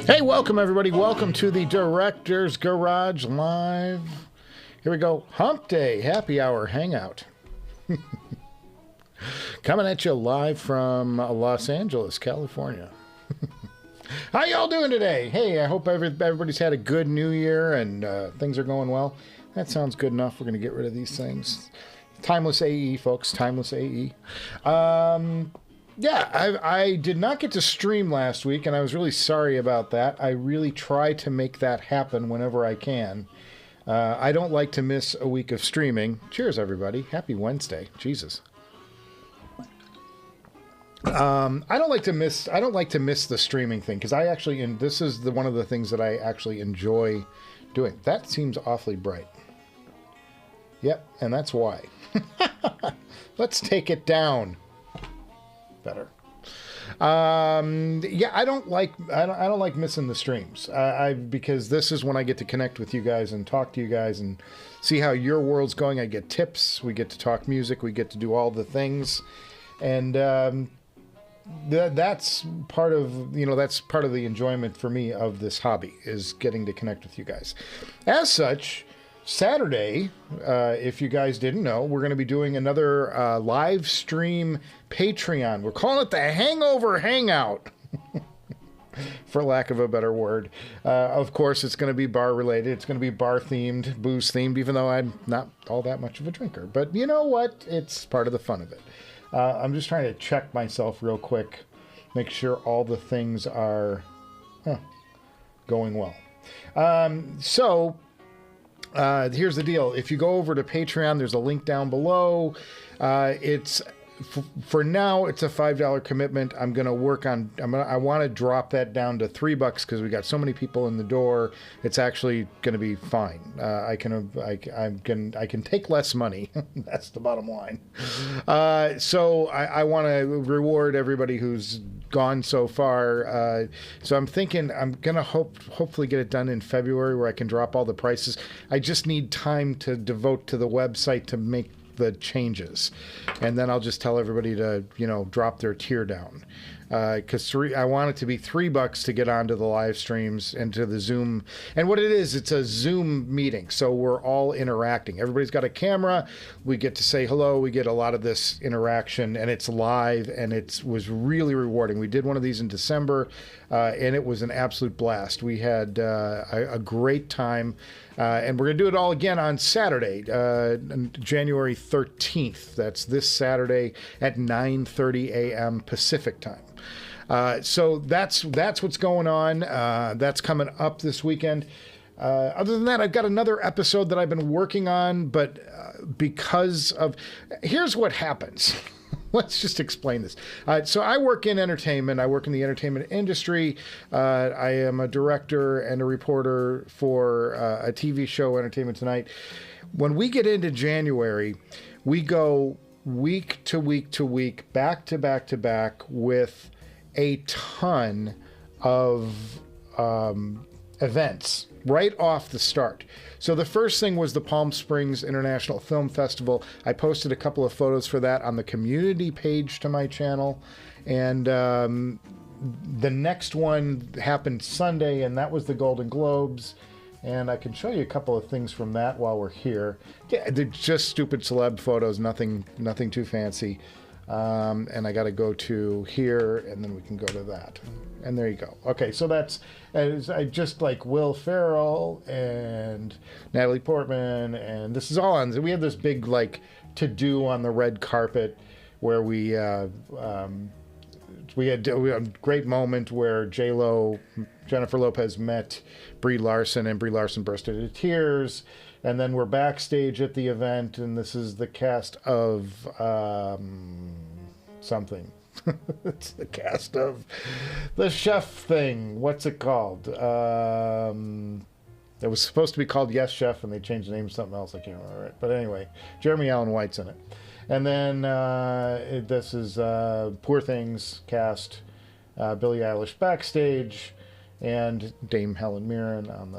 Hey, welcome everybody. Welcome to the Director's Garage Live. Here we go. Hump Day Happy Hour Hangout. Coming at you live from Los Angeles, California. How y'all doing today? Hey, I hope everybody's had a good new year and things are going well. That sounds good enough. We're going to get rid of these things. Timeless AE, folks. Timeless AE. Yeah, I did not get to stream last week, and I was really sorry about that. I really try to make that happen whenever I can. I don't like to miss a week of streaming. Cheers, everybody. Happy Wednesday. Jesus. I don't like to miss the streaming thing because I actually, and this is one of the things that I actually enjoy doing. That seems awfully bright. Yep, and that's why. Let's take it down. Better. Yeah, I don't like missing the streams. Because this is when I get to connect with you guys and talk to you guys and see how your world's going. I get tips. We get to talk music. We get to do all the things, and that's part of the enjoyment for me of this hobby is getting to connect with you guys. As such, Saturday, if you guys didn't know, we're going to be doing another live stream Patreon. We're calling it the Hangover Hangout, for lack of a better word. Of course, it's going to be bar related. It's going to be bar themed, booze themed, even though I'm not all that much of a drinker. But you know what? It's part of the fun of it. I'm just trying to check myself real quick, make sure all the things are going well. Here's the deal. If you go over to Patreon, there's a link down below. For now, it's a $5 commitment. I'm going to work on. I want to drop that down to $3 because we got so many people in the door. It's actually going to be fine. I can take less money. That's the bottom line. So I want to reward everybody who's gone so far. So I'm thinking I'm going to hopefully get it done in February where I can drop all the prices. I just need time to devote to the website to make the changes, and then I'll just tell everybody to drop their tier down because I want it to be $3 to get onto the live streams and to the Zoom. And what it is, it's a Zoom meeting, so we're all interacting. Everybody's got a camera. We get to say hello. We get a lot of this interaction, and it's live, and it was really rewarding. We did one of these in December, and it was an absolute blast. We had a great time. And we're going to do it all again on Saturday, January 13th. That's this Saturday at 9:30 a.m. Pacific time. So that's what's going on. That's coming up this weekend. Other than that, I've got another episode that I've been working on, but here's what happens. Let's just explain this. So I work in entertainment. I work in the entertainment industry. I am a director and a reporter for a TV show, Entertainment Tonight. When we get into January, we go week to week to week, back to back to back with a ton of events right off the start. So the first thing was the Palm Springs International Film Festival. I posted a couple of photos for that on the community page to my channel. And the next one happened Sunday, and that was the Golden Globes. And I can show you a couple of things from that while we're here. Yeah, they're just stupid celeb photos, nothing too fancy. And I got to go to here, and then we can go to that. And there you go. Okay, so that's I just like Will Ferrell and Natalie Portman, and this is all on. We have this big to do on the red carpet where we had a great moment where Jennifer Lopez met Brie Larson, and Brie Larson burst into tears. And then we're backstage at the event, and this is the cast of something. It's the cast of the chef thing. What's it called? It was supposed to be called Yes Chef, and they changed the name to something else. I can't remember it. But anyway, Jeremy Allen White's in it. And then this is Poor Things cast, Billie Eilish backstage, and Dame Helen Mirren on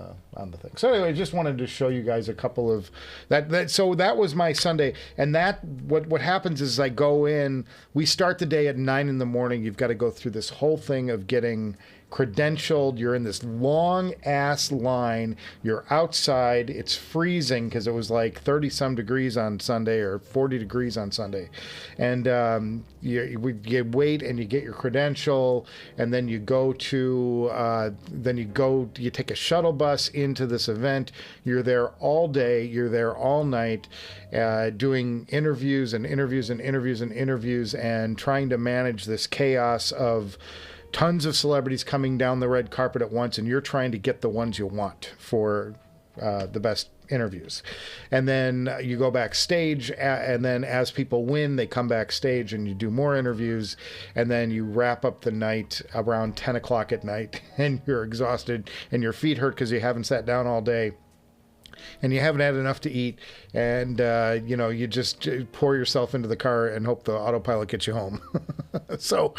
the thing. So anyway, just wanted to show you guys a couple of that. So that was my Sunday, and that what happens is I go in. We start the day at 9 in the morning. You've got to go through this whole thing of getting credentialed. You're in this long ass line. You're outside. It's freezing because it was like 30 some degrees on Sunday or 40 degrees on Sunday. And you wait and you get your credential, and then you go to, you take a shuttle bus into this event. You're there all day. You're there all night, doing interviews and interviews and interviews and interviews, and trying to manage this chaos of tons of celebrities coming down the red carpet at once, and you're trying to get the ones you want for the best interviews. And then you go backstage, and then as people win, they come backstage and you do more interviews, and then you wrap up the night around 10 o'clock at night, and you're exhausted and your feet hurt because you haven't sat down all day. And you haven't had enough to eat, and you just pour yourself into the car and hope the autopilot gets you home. so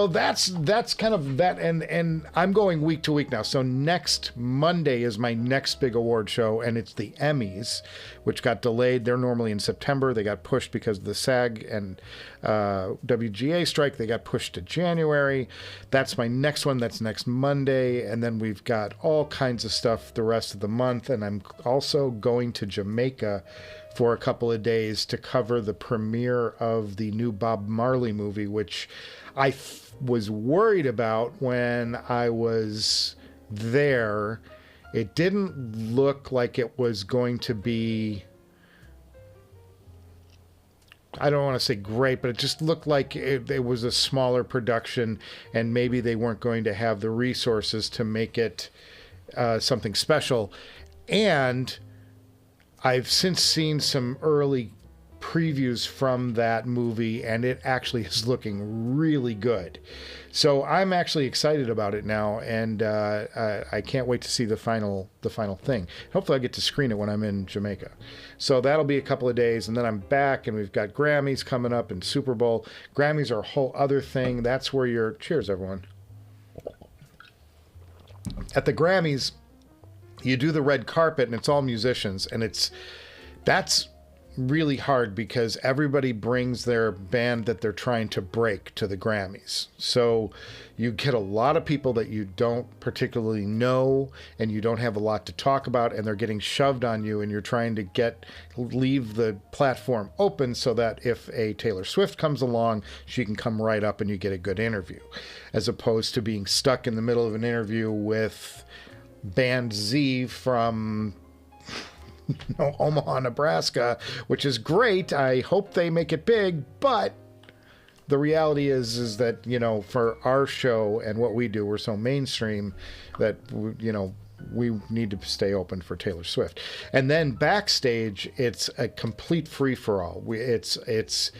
that's kind of that, and I'm going week to week now. So next Monday is my next big award show, and it's the Emmys, which got delayed. They're normally in September. They got pushed because of the SAG and WGA strike. They got pushed to January. That's my next one. That's next Monday, and then we've got all kinds of stuff the rest of the month, and I'm also going to Jamaica for a couple of days to cover the premiere of the new Bob Marley movie, which I was worried about when I was there. It didn't look like it was going to be, I don't want to say great, but it just looked like it was a smaller production, and maybe they weren't going to have the resources to make it something special. And I've since seen some early previews from that movie, and it actually is looking really good. So I'm actually excited about it now, and I can't wait to see the final thing. Hopefully I get to screen it when I'm in Jamaica. So that'll be a couple of days, and then I'm back, and we've got Grammys coming up and Super Bowl. Grammys are a whole other thing. That's where you're, cheers everyone. At the Grammys, you do the red carpet, and it's all musicians, and that's really hard because everybody brings their band that they're trying to break to the Grammys. So you get a lot of people that you don't particularly know, and you don't have a lot to talk about, and they're getting shoved on you, and you're trying to leave the platform open so that if a Taylor Swift comes along, she can come right up and you get a good interview, as opposed to being stuck in the middle of an interview with Band Z from Omaha, Nebraska, which is great. I hope they make it big, but the reality is that, for our show and what we do, we're so mainstream that, we need to stay open for Taylor Swift. And then backstage, it's a complete free-for-all. It's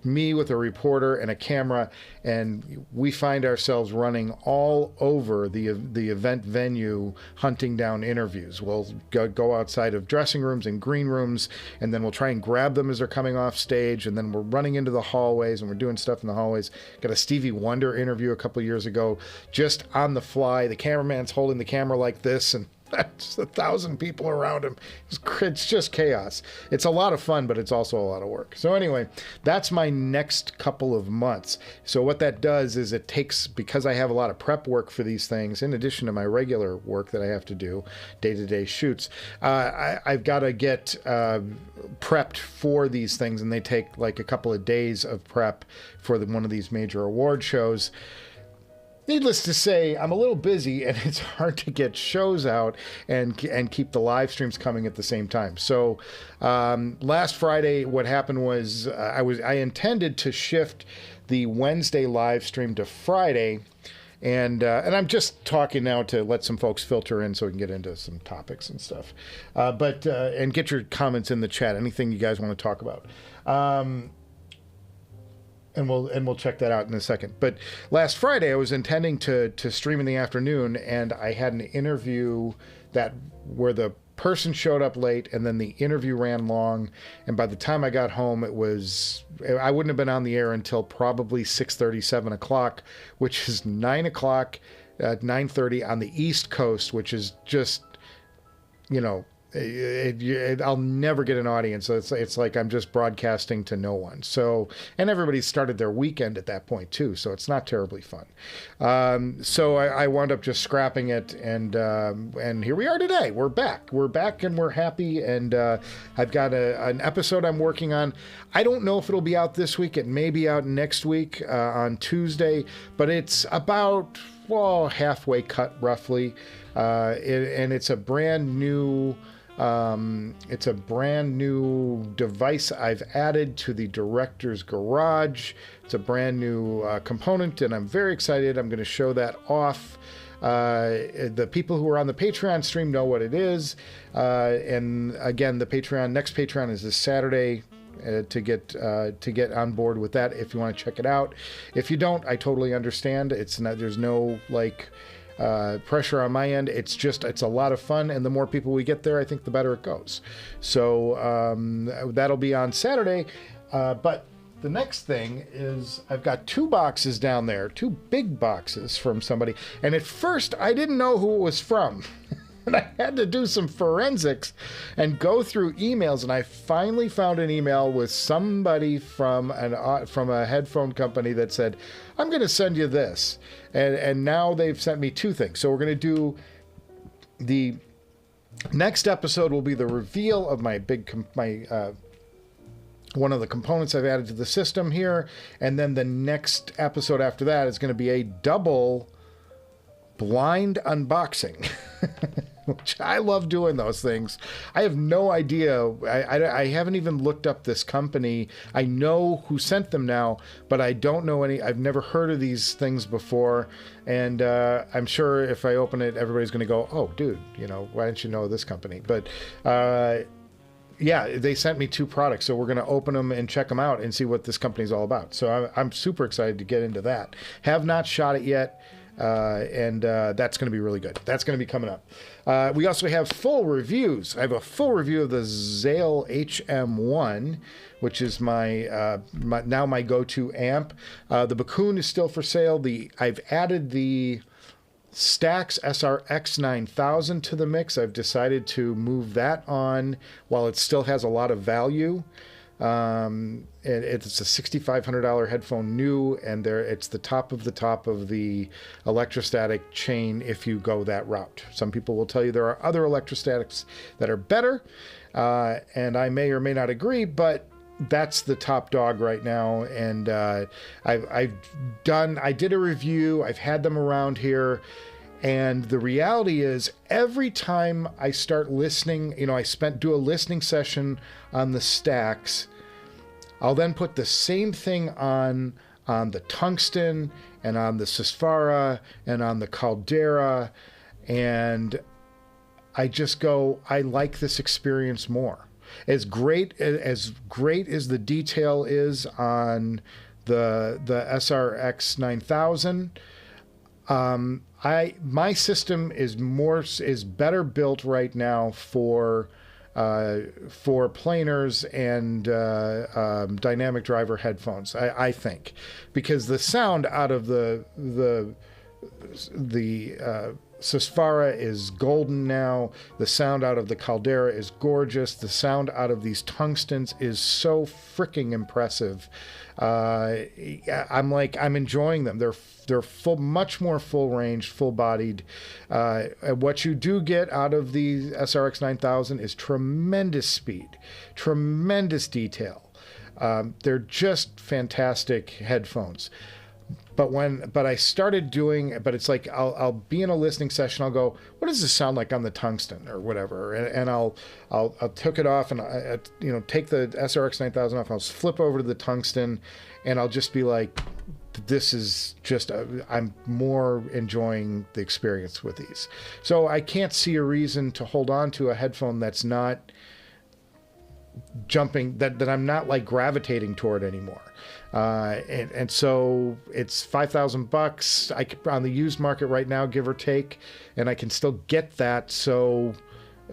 me with a reporter and a camera, and we find ourselves running all over the event venue, hunting down interviews. We'll go outside of dressing rooms and green rooms, and then we'll try and grab them as they're coming off stage, and then we're running into the hallways, and we're doing stuff in the hallways. Got a Stevie Wonder interview a couple of years ago, just on the fly. The cameraman's holding the camera like this, and that's 1,000 people around him. It's just chaos. It's a lot of fun, but it's also a lot of work. So anyway, that's my next couple of months. So what that does is it takes, because I have a lot of prep work for these things, in addition to my regular work that I have to do, day-to-day shoots, I've got to get prepped for these things, and they take like a couple of days of prep for one of these major award shows. Needless to say, I'm a little busy, and it's hard to get shows out and keep the live streams coming at the same time. So last Friday, what happened was I intended to shift the Wednesday live stream to Friday, and I'm just talking now to let some folks filter in so we can get into some topics and stuff. And get your comments in the chat, anything you guys want to talk about. And we'll check that out in a second. But last Friday, I was intending to stream in the afternoon, and I had an interview where the person showed up late, and then the interview ran long. And by the time I got home, I wouldn't have been on the air until probably 6:30, 7 o'clock, which is 9 o'clock, 9:30 on the East Coast, which is just, I'll never get an audience. So it's like I'm just broadcasting to no one. So, and everybody started their weekend at that point too. So it's not terribly fun. So I wound up just scrapping it, and here we are today. We're back, and we're happy. And I've got an episode I'm working on. I don't know if it'll be out this week. It may be out next week on Tuesday, but it's about halfway cut roughly, and it's a brand new. It's a brand new device I've added to the director's garage. It's a brand new component, and I'm very excited. I'm going to show that off. The people who are on the Patreon stream know what it is. And again, the next Patreon is this Saturday. To get on board with that, if you want to check it out. If you don't, I totally understand. There's no pressure on my end. It's a lot of fun, and the more people we get there, I think the better it goes. So that'll be on Saturday. But the next thing is I've got 2 boxes down there, 2 big boxes from somebody. And at first, I didn't know who it was from. And I had to do some forensics and go through emails, and I finally found an email with somebody from a headphone company that said, "I'm going to send you this," and now they've sent me 2 things. So we're going to do the next episode will be the reveal of my one of the components I've added to the system here, and then the next episode after that is going to be a double blind unboxing. Which I love doing those things. I have no idea. I haven't even looked up this company. I know who sent them now, but I don't know any. I've never heard of these things before. And I'm sure if I open it, everybody's going to go, "Oh, dude, why didn't you know this company?" But yeah, they sent me 2 products. So we're going to open them and check them out and see what this company's all about. So I'm super excited to get into that. Have not shot it yet. And that's going to be really good. That's going to be coming up. We also have full reviews. I have a full review of the Zale HM1, which is my go-to amp. The Bakoon is still for sale. I've added the STAX SRX9000 to the mix. I've decided to move that on while it still has a lot of value. It's a $6,500 headphone new, and it's the top of the electrostatic chain if you go that route. Some people will tell you there are other electrostatics that are better, and I may or may not agree, but that's the top dog right now. And I did a review. I've had them around here. And the reality is, every time I start listening, do a listening session on the STAX, I'll then put the same thing on the Tungsten and on the Susvara and on the Caldera, and I just go, I like this experience more. As great as the detail is on the SRX 9000. My system is better built right now for planars and dynamic driver headphones. I think, because the sound out of the Susvara is golden now. The sound out of the Caldera is gorgeous. The sound out of these Tungstens is so freaking impressive. I'm enjoying them. They're much more full range, full bodied. What you do get out of the SRX 9000 is tremendous speed, tremendous detail. They're just fantastic headphones. But I started doing, but it's like I'll be in a listening session. I'll go, what does this sound like on the Tungsten or whatever? And I'll took it off and take the SRX 9000 off. I'll flip over to the Tungsten, and I'll just be like, this is just I'm more enjoying the experience with these. So I can't see a reason to hold on to a headphone that's not jumping, that I'm not like gravitating toward anymore. And so it's $5,000 on the used market right now, give or take, and I can still get that. So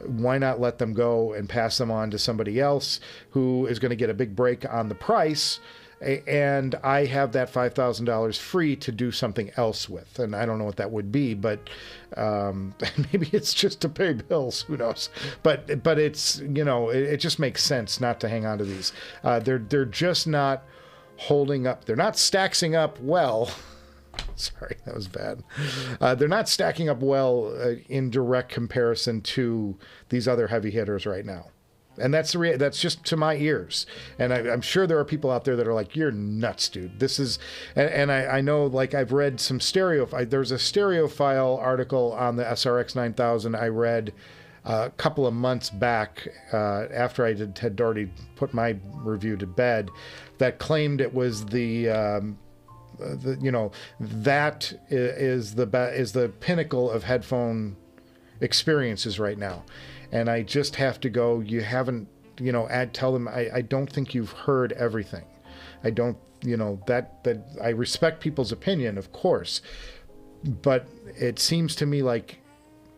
why not let them go and pass them on to somebody else who is going to get a big break on the price and I have that $5,000 free to do something else with. And I don't know what that would be, but maybe it's just to pay bills. Who knows? But it's, you know, it just makes sense not to hang on to these. They're just not holding up. They're not stacking up well. Sorry, that was bad. They're not stacking up well in direct comparison to these other heavy hitters right now. And that's that's just to my ears. And I'm sure there are people out there that are like, you're nuts, dude. This is, and I know, like, I've read some there's a stereophile article on the SRX 9000 I read a couple of months back after I had already put my review to bed, that claimed it was you know, that is the pinnacle of headphone experiences right now. And I just have to go, you haven't, you know, tell them, I don't think you've heard everything. I don't, you know, that I respect people's opinion, of course, but it seems to me like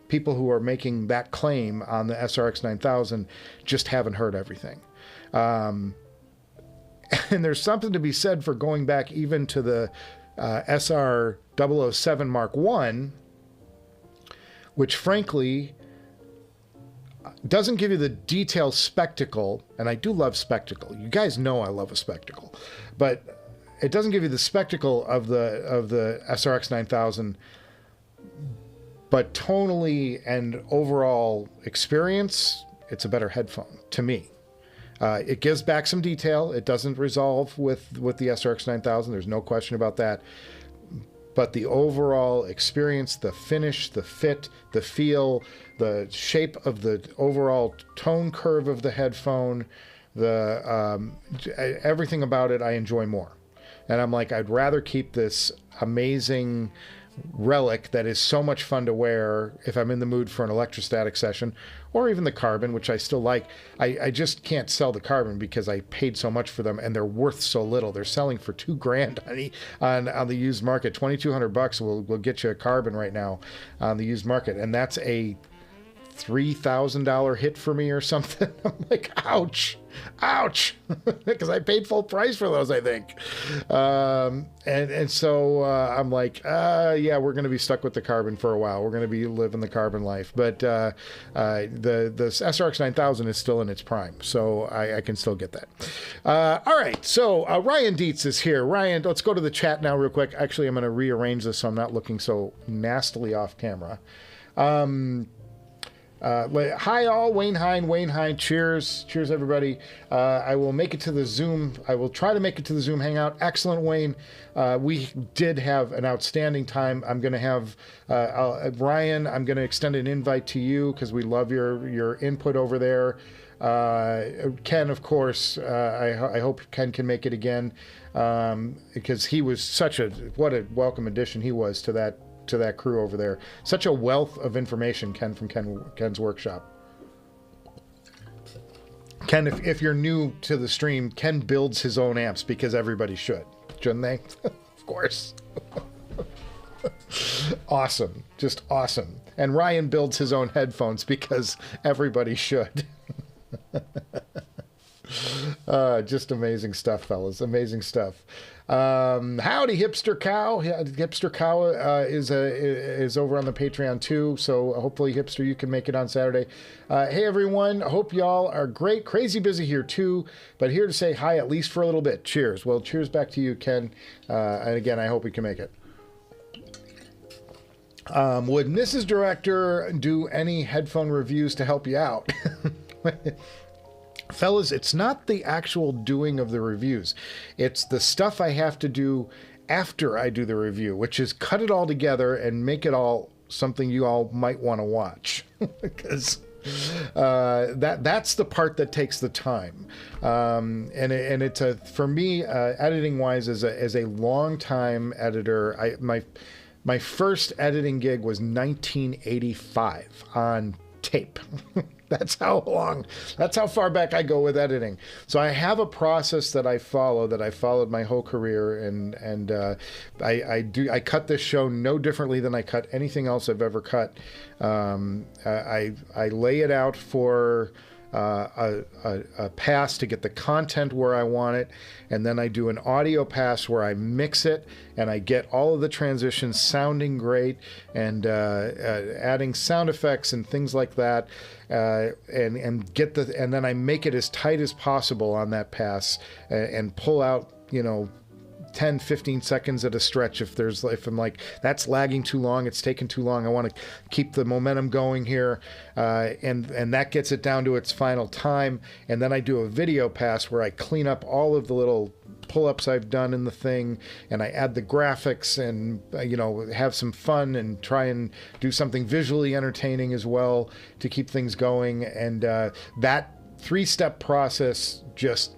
people who are making that claim on the SRX 9000 just haven't heard everything. And there's something to be said for going back even to the SR007 Mark I, which frankly doesn't give you the detailed spectacle, and I do love spectacle. You guys know I love a spectacle, but it doesn't give you the spectacle of the SRX 9000, but tonally and overall experience, it's a better headphone to me. It gives back some detail. It doesn't resolve with the SRX 9000. There's no question about that. But the overall experience, the finish, the fit, the feel, the shape of the overall tone curve of the headphone, everything about it I enjoy more. And I'm like, I'd rather keep this amazing relic that is so much fun to wear if I'm in the mood for an electrostatic session, or even the Carbon, which I still like. I just can't sell the Carbon because I paid so much for them and they're worth so little. They're selling for $2,000 on the used market. $2,200 will get you a Carbon right now on the used market, and that's a $3,000 hit for me or something. I'm like, ouch, because I paid full price for those, I think. And so I'm like, yeah, we're going to be stuck with the Carbon for a while. We're going to be living the Carbon life. But the SRX 9000 is still in its prime, so I can still get that. All right, so Ryan Dietz is here. Ryan, let's go to the chat now real quick. Actually, I'm going to rearrange this so I'm not looking so nastily off camera. Hi all, Wayne Hein, cheers everybody. I will make it to the Zoom. I will try to make it to the Zoom Hangout. Excellent, Wayne. We did have an outstanding time. I'm going to have Ryan. I'm going to extend an invite to you because we love your input over there. Ken, of course. I hope Ken can make it again because he was what a welcome addition he was to that crew over there. Such a wealth of information, Ken from Ken's workshop. Ken, if you're new to the stream, Ken builds his own amps because everybody should, shouldn't they? Of course. Awesome, just awesome. And Ryan builds his own headphones because everybody should. Just amazing stuff, fellas. Amazing stuff. Howdy, Hipster Cow. Hipster Cow is over on the Patreon too, so hopefully, Hipster, you can make it on Saturday. Hey everyone, hope y'all are great. Crazy busy here too, but here to say hi at least for a little bit. Cheers. Well, cheers back to you, Ken. And again, I hope we can make it. Would Mrs. Director do any headphone reviews to help you out? Fellas, it's not the actual doing of the reviews. It's the stuff I have to do after I do the review, which is cut it all together and make it all something you all might want to watch. Because that's the part that takes the time. And it's for me, editing wise, as a long time editor, my first editing gig was 1985 on tape. That's how far back I go with editing. So I have a process that I follow, that I followed my whole career, and I cut this show no differently than I cut anything else I've ever cut. I lay it out for a pass to get the content where I want it, and then I do an audio pass where I mix it and I get all of the transitions sounding great, and adding sound effects and things like that, and then I make it as tight as possible on that pass, and pull out, you know, 10, 15 seconds at a stretch if I'm like, that's lagging too long, it's taking too long, I want to keep the momentum going here, and that gets it down to its final time. And then I do a video pass where I clean up all of the little pull-ups I've done in the thing, and I add the graphics, and you know, have some fun and try and do something visually entertaining as well to keep things going. And that 3-step process just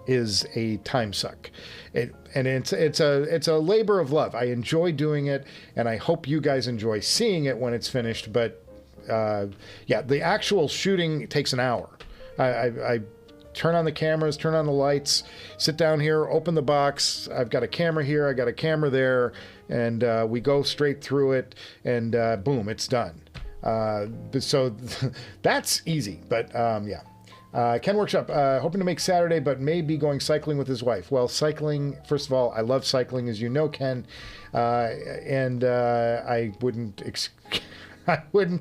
is a time suck. It's a labor of love. I enjoy doing it, and I hope you guys enjoy seeing it when it's finished. But yeah, the actual shooting takes an hour. I turn on the cameras, turn on the lights, sit down here, open the box. I've got a camera here, I got a camera there, and we go straight through it, and boom, it's done. So that's easy. But yeah. Ken Workshop, hoping to make Saturday, but may be going cycling with his wife. Well, cycling, first of all, I love cycling, as you know, Ken, and I wouldn't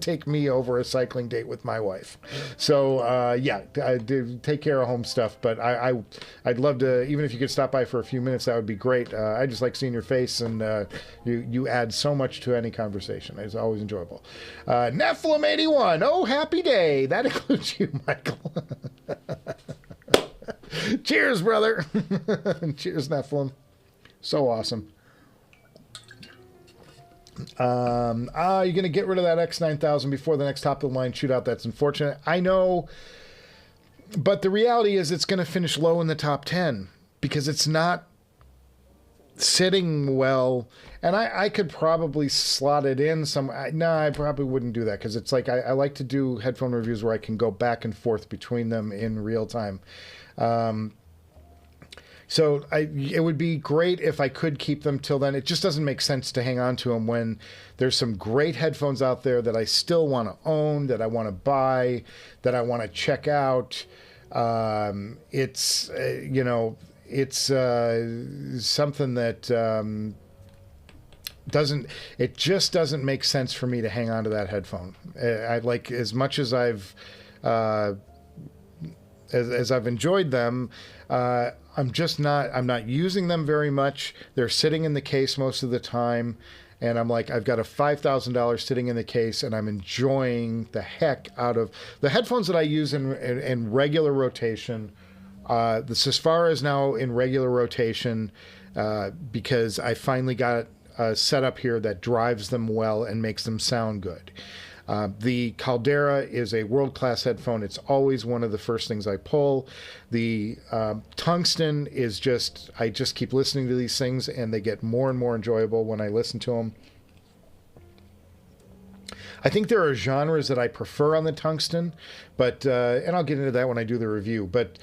take me over a cycling date with my wife. So yeah, I do take care of home stuff, but I'd love to, even if you could stop by for a few minutes, that would be great. I just like seeing your face, and you add so much to any conversation. It's always enjoyable. Nephilim81, oh, happy day. That includes you, Michael. Cheers, brother. Cheers, Nephilim. So awesome. You're going to get rid of that X9000 before the next top of the line shootout. That's unfortunate. I know, but the reality is it's going to finish low in the top 10 because it's not sitting well. And I could probably slot it in some. No, I probably wouldn't do that, because it's like I like to do headphone reviews where I can go back and forth between them in real time. So it would be great if I could keep them till then. It just doesn't make sense to hang on to them when there's some great headphones out there that I still want to own, that I want to buy, that I want to check out. It's you know, it's something that it just doesn't make sense for me to hang on to that headphone. I like, as much as I've as I've enjoyed them, I'm not using them very much. They're sitting in the case most of the time, and I'm like, I've got a $5,000 sitting in the case, and I'm enjoying the heck out of the headphones that I use in regular rotation. The Susvara is now in regular rotation because I finally got a setup here that drives them well and makes them sound good. The Caldera is a world-class headphone. It's always one of the first things I pull. The Tungsten is just, I just keep listening to these things, and they get more and more enjoyable when I listen to them. I think there are genres that I prefer on the Tungsten, but and I'll get into that when I do the review. But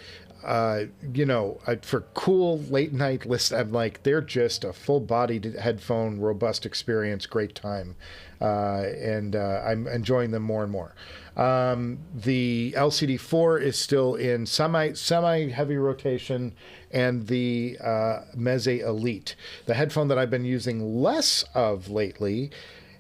you know, for cool late night lists, I'm like, they're just a full-bodied headphone, robust experience, great time, and I'm enjoying them more and more. The LCD4 is still in semi-heavy rotation, and the Meze Elite. The headphone that I've been using less of lately,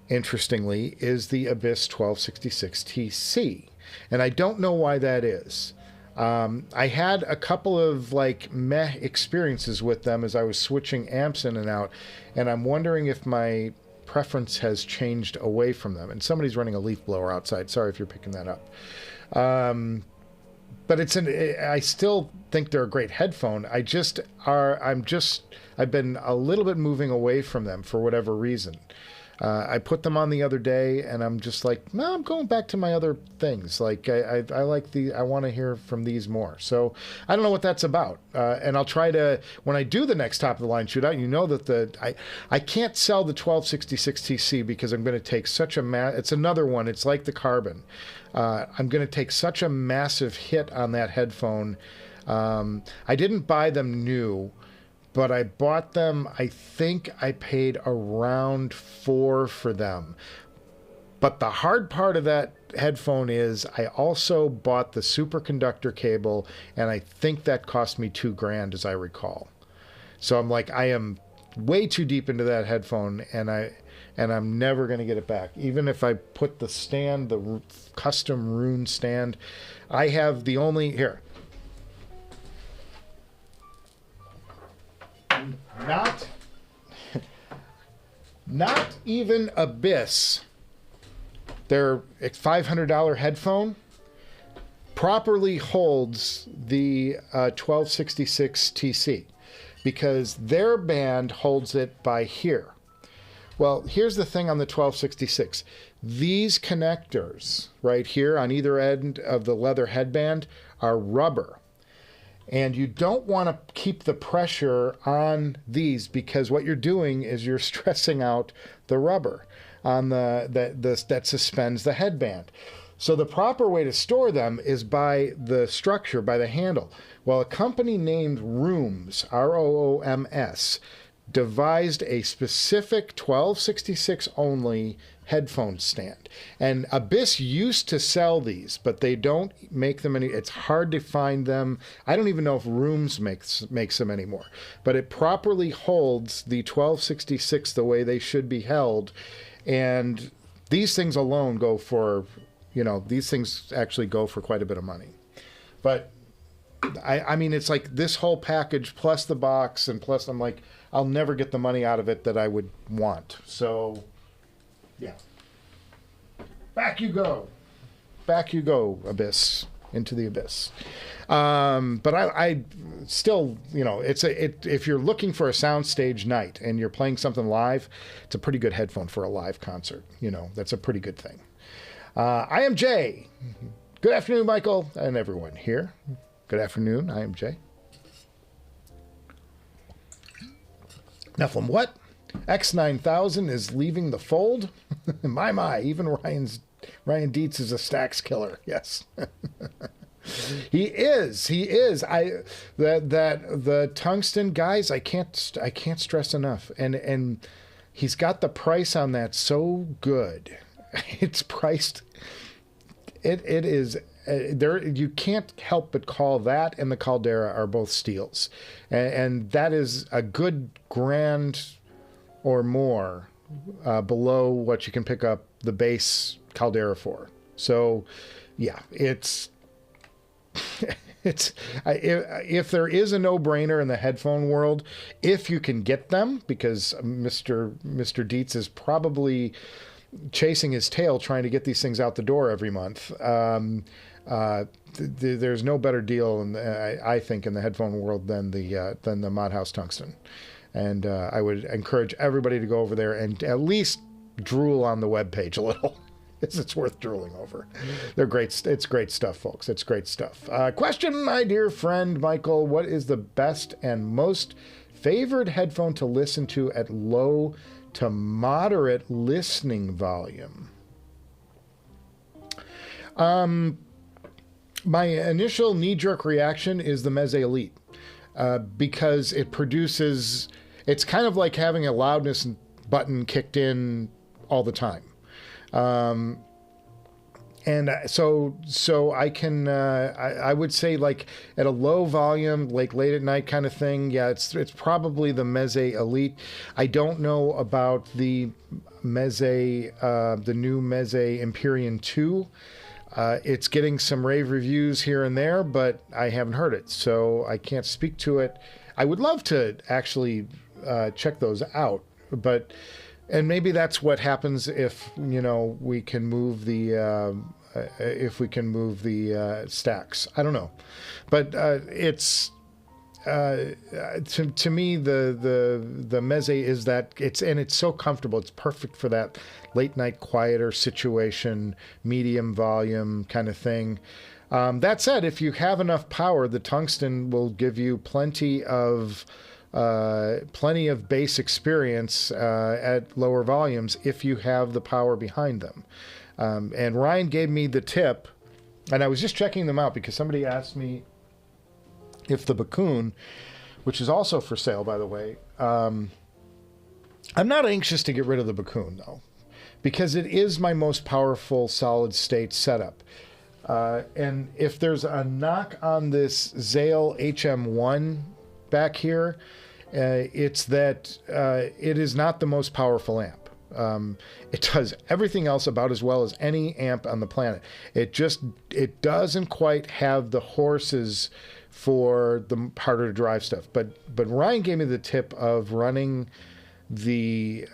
interestingly, is the Abyss 1266 TC, and I don't know why that is. I had a couple of like meh experiences with them as I was switching amps in and out, and I'm wondering if my preference has changed away from them. And somebody's running a leaf blower outside. Sorry if you're picking that up. But I still think they're a great headphone. I've been a little bit moving away from them for whatever reason. I put them on the other day, and I'm just like, no, I'm going back to my other things. Like I want to hear from these more. So I don't know what that's about. And I'll try to, when I do the next top of the line shootout, you know that I can't sell the 1266 TC because I'm going to take such a it's another one. It's like the Carbon. I'm going to take such a massive hit on that headphone. I didn't buy them new, but I bought them, I think I paid around $4 for them. But the hard part of that headphone is I also bought the superconductor cable, and I think that cost me $2,000 as I recall. So I'm like, I am way too deep into that headphone, and I'm never going to get it back. Even if I put the stand, the custom Rune stand, I have the only, here. Not even Abyss, their $500 headphone, properly holds the 1266 TC, because their band holds it by here. Well, here's the thing on the 1266. These connectors right here on either end of the leather headband are rubber. And you don't want to keep the pressure on these, because what you're doing is you're stressing out the rubber on that suspends the headband. So the proper way to store them is by the structure, by the handle. Well, a company named Rooms, R-O-O-M-S, devised a specific 1266 only headphone stand. And Abyss used to sell these, but they don't make them any. It's hard to find them. I don't even know if Rooms makes them anymore. But it properly holds the 1266 the way they should be held. And these things alone go for, these things actually go for quite a bit of money. But I mean, it's like this whole package plus the box, and plus I'm like, I'll never get the money out of it that I would want. So, yeah. Back you go. Back you go, Abyss. Into the abyss. But I still, if you're looking for a soundstage night and you're playing something live, it's a pretty good headphone for a live concert. That's a pretty good thing. I am Jay. Good afternoon, Michael, and everyone here. Good afternoon. I am Jay. Nephilim, what? X9000 is leaving the fold? my, even Ryan Dietz is a STAX killer. Yes. He is. The tungsten guys, I can't stress enough. And he's got the price on that so good. It's priced. It is there. You can't help but call that and the Caldera are both steals, and that is a good grand or more below what you can pick up the base Caldera for. So, yeah, it's if there is a no-brainer in the headphone world, if you can get them, because Mr. Dietz is probably chasing his tail trying to get these things out the door every month. There's no better deal, I think, in the headphone world than the Modhouse Tungsten. And I would encourage everybody to go over there and at least drool on the webpage a little. It's worth drooling over. They're great. It's great stuff, folks. It's great stuff. Question, my dear friend Michael, what is the best and most favored headphone to listen to at low to moderate listening volume? My initial knee-jerk reaction is the Meze Elite, because it produces, it's kind of like having a loudness button kicked in all the time. And so I can, I would say, like at a low volume, like late at night kind of thing. Yeah, it's probably the Meze Elite. I don't know about the Meze, the new Meze Empyrean 2. It's getting some rave reviews here and there, but I haven't heard it, so I can't speak to it. I would love to actually check those out, but. And maybe that's what happens if we can move the STAX. I don't know, but it's to me the Meze is that it's so comfortable. It's perfect for that late night quieter situation, medium volume kind of thing. That said, if you have enough power, the tungsten will give you plenty of bass experience at lower volumes if you have the power behind them. And Ryan gave me the tip, and I was just checking them out because somebody asked me if the Bakoon, which is also for sale, by the way. I'm not anxious to get rid of the Bakoon, though, because it is my most powerful solid state setup. And if there's a knock on this Zale HM1 back here, it's that it is not the most powerful amp. It does everything else about as well as any amp on the planet. It doesn't quite have the horses for the harder to drive stuff. But Ryan gave me the tip of running the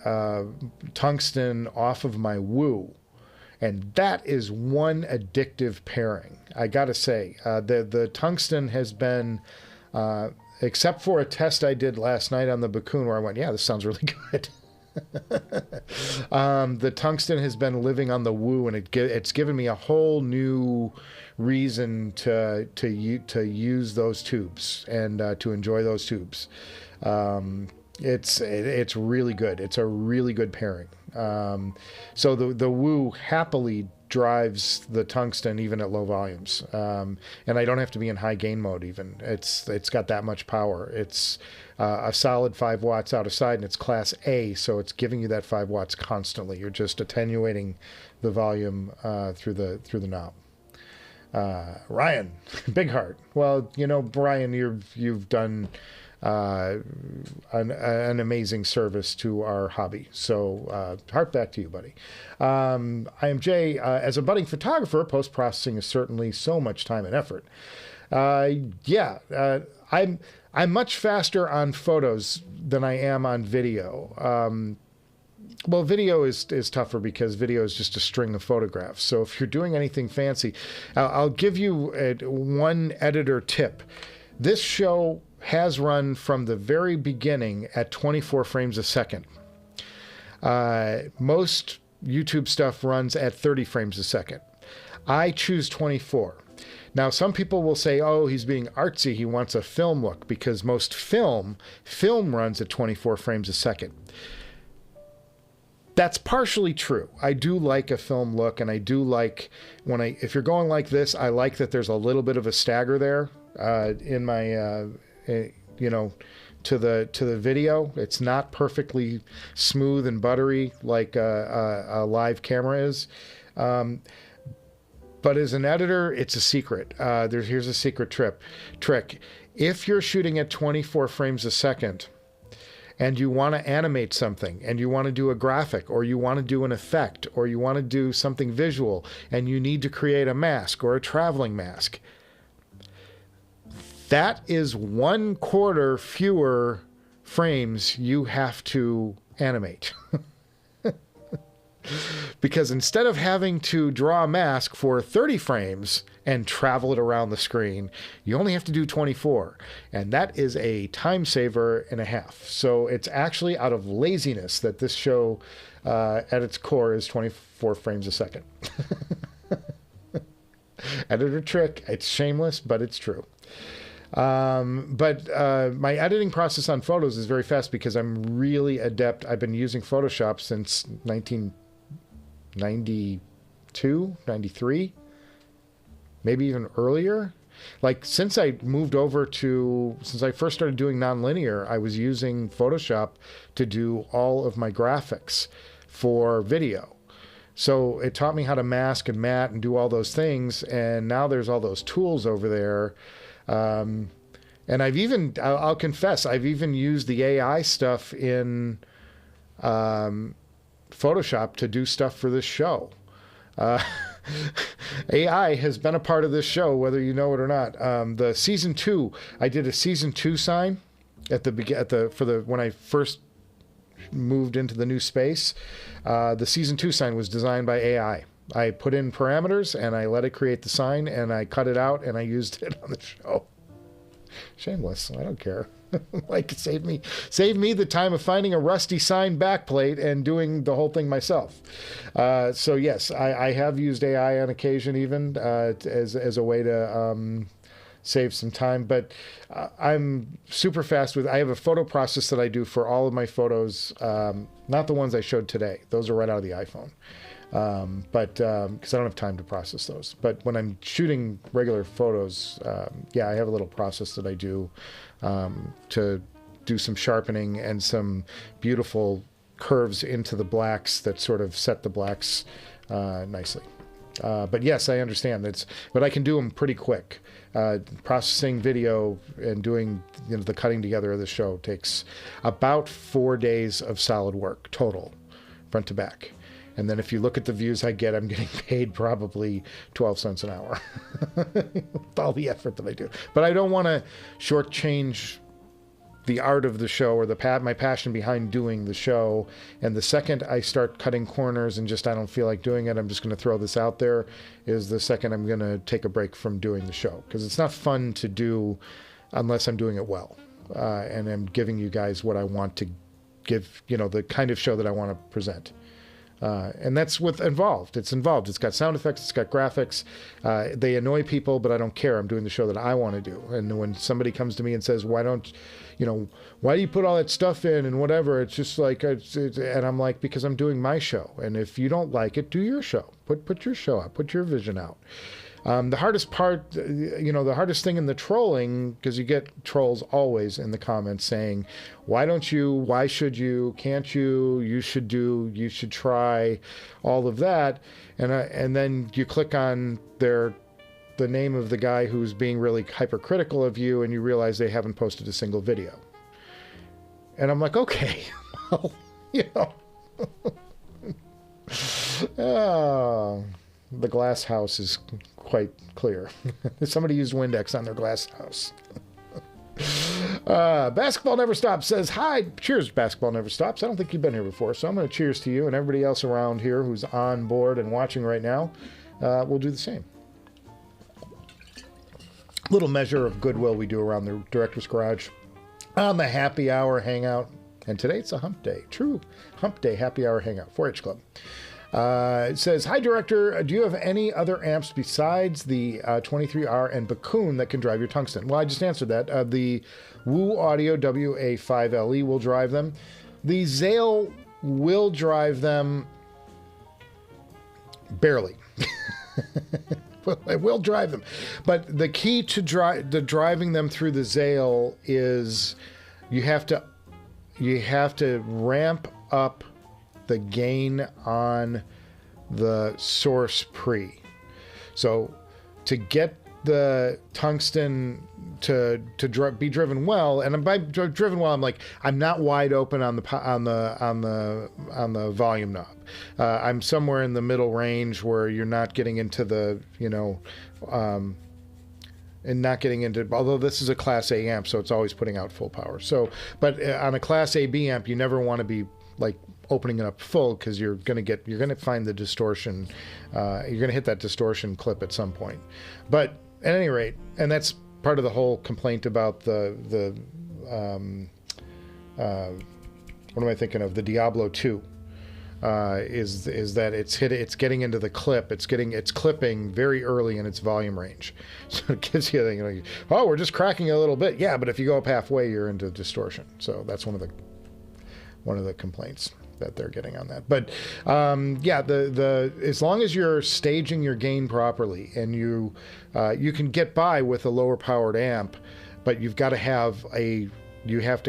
tungsten off of my Woo, and that is one addictive pairing. I gotta say, the tungsten has been, except for a test I did last night on the Bakoon where I went, yeah, this sounds really good. The tungsten has been living on the Woo, and it's given me a whole new reason to use those tubes and to enjoy those tubes. It's really good. It's a really good pairing. So the Woo happily drives the tungsten even at low volumes, and I don't have to be in high gain mode even. It's got that much power. It's a solid 5 watts out of side, and it's class A, so it's giving you that 5 watts constantly. You're just attenuating the volume through the knob. Ryan, big heart. Well, you know, Brian, you've done an amazing service to our hobby. So heart back to you, buddy. I am Jay. As a budding photographer, post-processing is certainly so much time and effort. I'm much faster on photos than I am on video. Well, video is tougher because video is just a string of photographs. So if you're doing anything fancy, I'll give you one editor tip. This show has run from the very beginning at 24 frames a second. Most YouTube stuff runs at 30 frames a second. I choose 24. Now, some people will say, oh, he's being artsy. He wants a film look, because most film runs at 24 frames a second. That's partially true. I do like a film look, and I do like if you're going like this, I like that there's a little bit of a stagger there in my, to the video. It's not perfectly smooth and buttery like a live camera is. But as an editor, it's a secret. Here's a secret trick. If you're shooting at 24 frames a second and you want to animate something, and you want to do a graphic, or you want to do an effect, or you want to do something visual, and you need to create a mask or a traveling mask, that is 1/4 fewer frames you have to animate. Because instead of having to draw a mask for 30 frames and travel it around the screen, you only have to do 24. And that is a time saver and a half. So it's actually out of laziness that this show, at its core, is 24 frames a second. Editor trick. It's shameless, but it's true. My editing process on photos is very fast because I'm really adept. I've been using Photoshop since 1992, 93, maybe even earlier. Like since I first started doing nonlinear, I was using Photoshop to do all of my graphics for video. So it taught me how to mask and matte and do all those things. And now there's all those tools over there. And I'll confess, I've even used the AI stuff in Photoshop to do stuff for this show. AI has been a part of this show, whether you know it or not. The season 2, I did a season 2 sign when I first moved into the new space. The season 2 sign was designed by AI. I put in parameters and I let it create the sign, and I cut it out and I used it on the show. Shameless. I don't care. Like, save me the time of finding a rusty sign backplate and doing the whole thing myself. So yes, I have used AI on occasion, even as a way to save some time. But I'm super fast with. I have a photo process that I do for all of my photos. Not the ones I showed today; those are right out of the iPhone. Because I don't have time to process those. But when I'm shooting regular photos, I have a little process that I do to do some sharpening and some beautiful curves into the blacks that sort of set the blacks nicely. But yes, I understand. But I can do them pretty quick. Processing video and doing the cutting together of the show takes about 4 days of solid work total, front to back. And then if you look at the views I get, I'm getting paid probably 12 cents an hour with all the effort that I do. But I don't want to shortchange the art of the show or my passion behind doing the show. And the second I start cutting corners and I don't feel like doing it, I'm just going to throw this out there, is the second I'm going to take a break from doing the show. Because it's not fun to do unless I'm doing it well. And I'm giving you guys what I want to give, the kind of show that I want to present. And that's what's involved. It's involved. It's got sound effects. It's got graphics. They annoy people, but I don't care. I'm doing the show that I want to do. And when somebody comes to me and says, why do you put all that stuff in and whatever? It's just like, and I'm like, because I'm doing my show. And if you don't like it, do your show. Put your show out. Put your vision out. The hardest part, the hardest thing in the trolling, because you get trolls always in the comments saying, why don't you, why should you, can't you, you should try, all of that. And then you click on the name of the guy who's being really hypercritical of you, and you realize they haven't posted a single video. And I'm like, okay, well, oh, the glass house is quite clear. Somebody used Windex on their glass house. Basketball Never Stops says, hi, cheers, Basketball Never Stops. I don't think you've been here before, so I'm going to cheers to you and everybody else around here who's on board and watching right now. We'll do the same. Little measure of goodwill we do around the Director's Garage on the Happy Hour Hangout. And today it's a hump day. True hump day Happy Hour Hangout, 4-H Club. It says, hi, Director. Do you have any other amps besides the 23R and Bakoon that can drive your tungsten? Well, I just answered that. The Woo Audio WA5LE will drive them. The Zale will drive them barely. Well, it will drive them. But the key to driving them through the Zale is you have to ramp up the gain on the source pre. So to get the tungsten to be driven well, and by driven well, I'm like, I'm not wide open on the volume knob. I'm somewhere in the middle range where you're not getting into the and not getting into, although this is a Class A amp, so it's always putting out full power. So, but on a Class AB amp, you never want to be like opening it up full, because you're going to find the distortion. You're going to hit that distortion clip at some point. But at any rate, and that's part of the whole complaint about the what am I thinking of? The Diablo 2 is that it's getting into the clip. It's clipping very early in its volume range. So it gives you oh, we're just cracking a little bit. Yeah, but if you go up halfway, you're into distortion. So that's one of the complaints that they're getting on that. But yeah, as long as you're staging your gain properly, and you can get by with a lower powered amp, but you have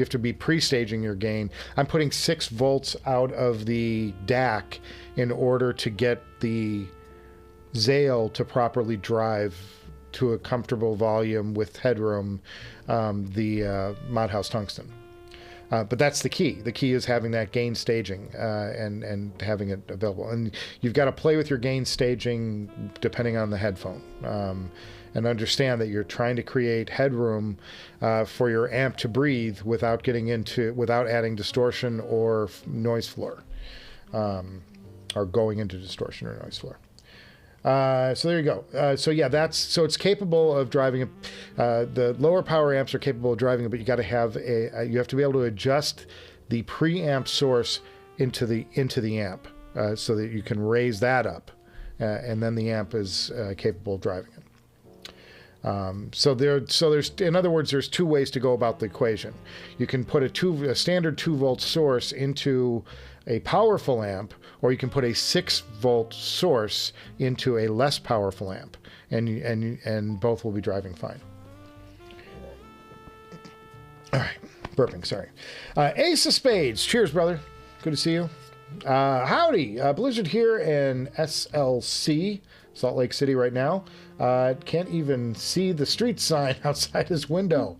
to be pre-staging your gain. I'm putting 6 volts out of the DAC in order to get the Zale to properly drive to a comfortable volume with headroom, the Modhouse Tungsten. But that's the key. The key is having that gain staging and having it available. And you've got to play with your gain staging depending on the headphone. And understand that you're trying to create headroom for your amp to breathe without adding distortion or noise floor, or going into distortion or noise floor. So there you go. So yeah, so it's capable of driving it. The lower power amps are capable of driving it, but you got to have you have to be able to adjust the preamp source into the amp, so that you can raise that up, and then the amp is capable of driving it. So there's, in other words, there's 2 ways to go about the equation. You can put a standard 2-volt source into a powerful amp, or you can put a 6-volt source into a less powerful amp, and both will be driving fine. All right, Burping, sorry. Ace of Spades. Cheers, brother. Good to see you. Howdy. Blizzard here in SLC, Salt Lake City right now. Can't even see the street sign outside his window.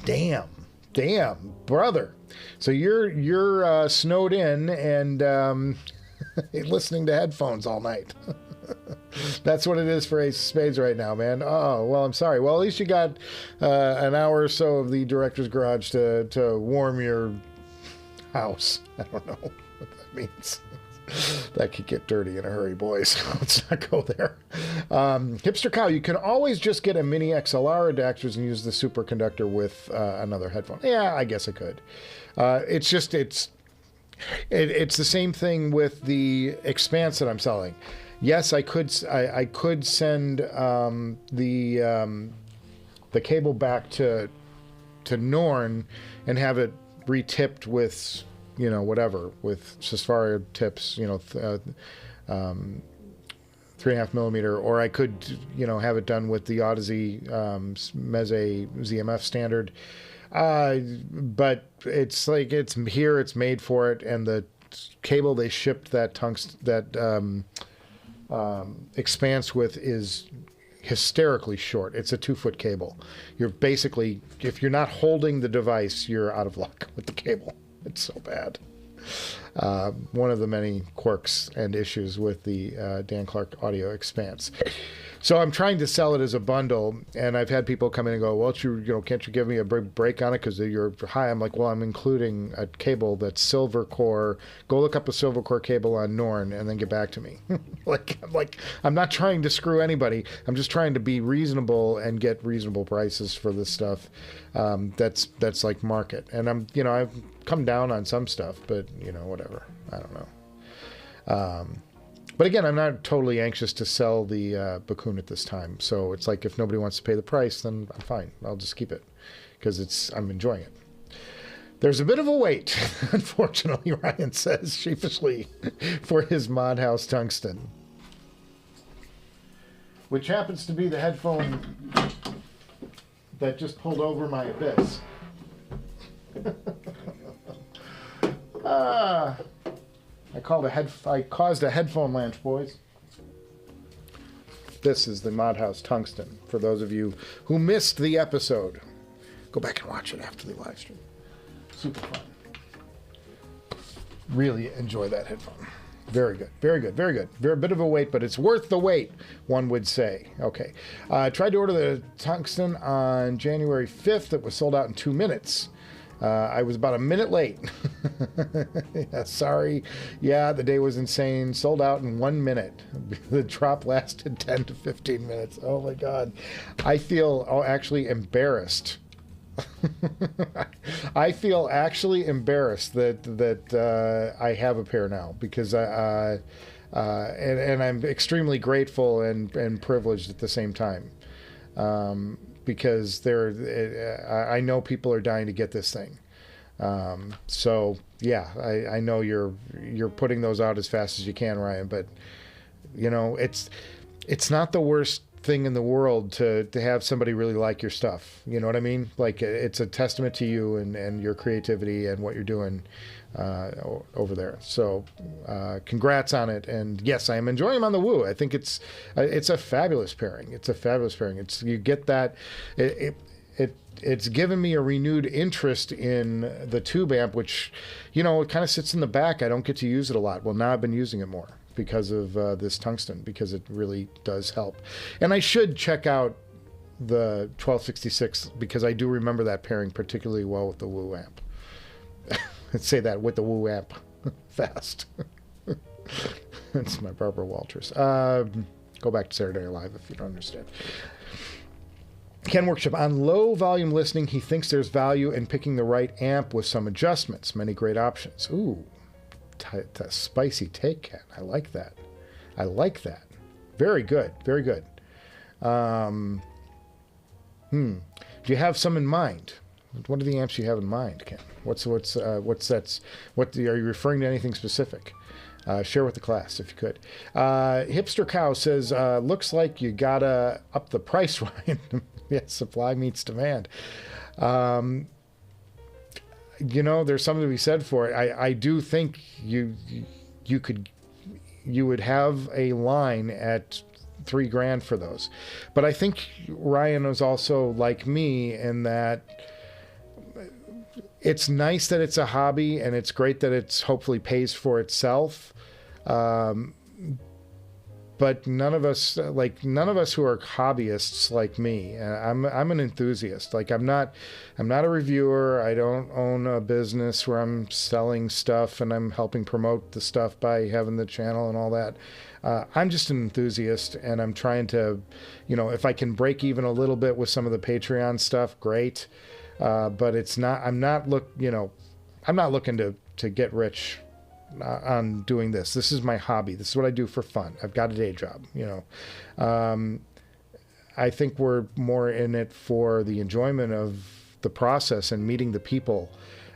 Damn, brother. So you're snowed in and listening to headphones all night. That's what it is for Ace of Spades right now, man. Oh, well, I'm sorry. Well, at least you got an hour or so of the director's garage to warm your house. I don't know what that means. That could get dirty in a hurry, boys. Let's not go there. Hipster Cow, you can always just get a mini XLR adapters and use the superconductor with another headphone. Yeah, I guess I could. It's the same thing with the Expanse that I'm selling. Yes, I could send the cable back to Norne and have it retipped with, you know, whatever, with Sesfaria tips, you know, 3.5 millimeter, or I could, you know, have it done with the Audeze Meze ZMF standard. But it's like, it's here, it's made for it, and the cable they shipped that Expanse with is hysterically short. It's a 2-foot cable. You're basically, if you're not holding the device, you're out of luck with the cable. It's so bad. One of the many quirks and issues with the Dan Clark Audio Expanse. So I'm trying to sell it as a bundle, and I've had people come in and go, well, can't you give me a break on it because you're high? I'm like, well, I'm including a cable that's silver core. Go look up a silver core cable on Norne and then get back to me. I'm not trying to screw anybody. I'm just trying to be reasonable and get reasonable prices for this stuff. That's like market. And I've come down on some stuff, but whatever. I don't know. But again, I'm not totally anxious to sell the Bakoon at this time. So it's like, if nobody wants to pay the price, then I'm fine. I'll just keep it because I'm enjoying it. There's a bit of a wait, unfortunately, Ryan says sheepishly, for his Mod House Tungsten, which happens to be the headphone that just pulled over my Abyss. I caused a headphone launch, boys. This is the Mod House Tungsten. For those of you who missed the episode, go back and watch it after the live stream. Super fun. Really enjoy that headphone. Very good, very good, very good. Very bit of a wait, but it's worth the wait, one would say. Okay. I tried to order the Tungsten on January 5th. It was sold out in 2 minutes. I was about a minute late. Yeah, sorry. Yeah, the day was insane. Sold out in 1 minute. The drop lasted 10 to 15 minutes. Oh my God. I feel actually embarrassed. I feel actually embarrassed that I have a pair now, because and I'm extremely grateful and privileged at the same time. Because I know people are dying to get this thing. So yeah, I know you're putting those out as fast as you can, Ryan, but it's not the worst thing in the world to have somebody really like your stuff. You know what I mean? Like, it's a testament to you and your creativity and what you're doing over there. So congrats on it. And yes, I am enjoying them on the Woo. I think it's a fabulous pairing. It's a fabulous pairing. You get that. It's given me a renewed interest in the tube amp, which, it kind of sits in the back. I don't get to use it a lot. Well, now I've been using it more because of this Tungsten, because it really does help. And I should check out the 1266, because I do remember that pairing particularly well with the Woo amp. Let's say that, with the Woo amp. Fast. That's my Barbara Walters. Go back to Saturday Night Live if you don't understand. Ken Workshop, on low volume listening, he thinks there's value in picking the right amp with some adjustments. Many great options. Ooh, spicy take, Ken. I like that. I like that. Very good. Very good. Do you have some in mind? What are the amps you have in mind, Ken? Are you referring to anything specific? Share with the class if you could. Hipster Cow says, looks like you gotta up the price, Ryan. Yes, supply meets demand. You know, there's something to be said for it. I do think you would have a line at $3,000 for those. But I think Ryan was also like me in that it's nice that it's a hobby, and it's great that it's hopefully pays for itself. But none of us who are hobbyists like me. I'm an enthusiast. Like I'm not a reviewer. I don't own a business where I'm selling stuff and I'm helping promote the stuff by having the channel and all that. I'm just an enthusiast, and I'm trying to, you know, if I can break even a little bit with some of the Patreon stuff, great. But it's not. I'm not looking to get rich on doing this. This is my hobby. This is what I do for fun. I've got a day job, you know. I think we're more in it for the enjoyment of the process and meeting the people.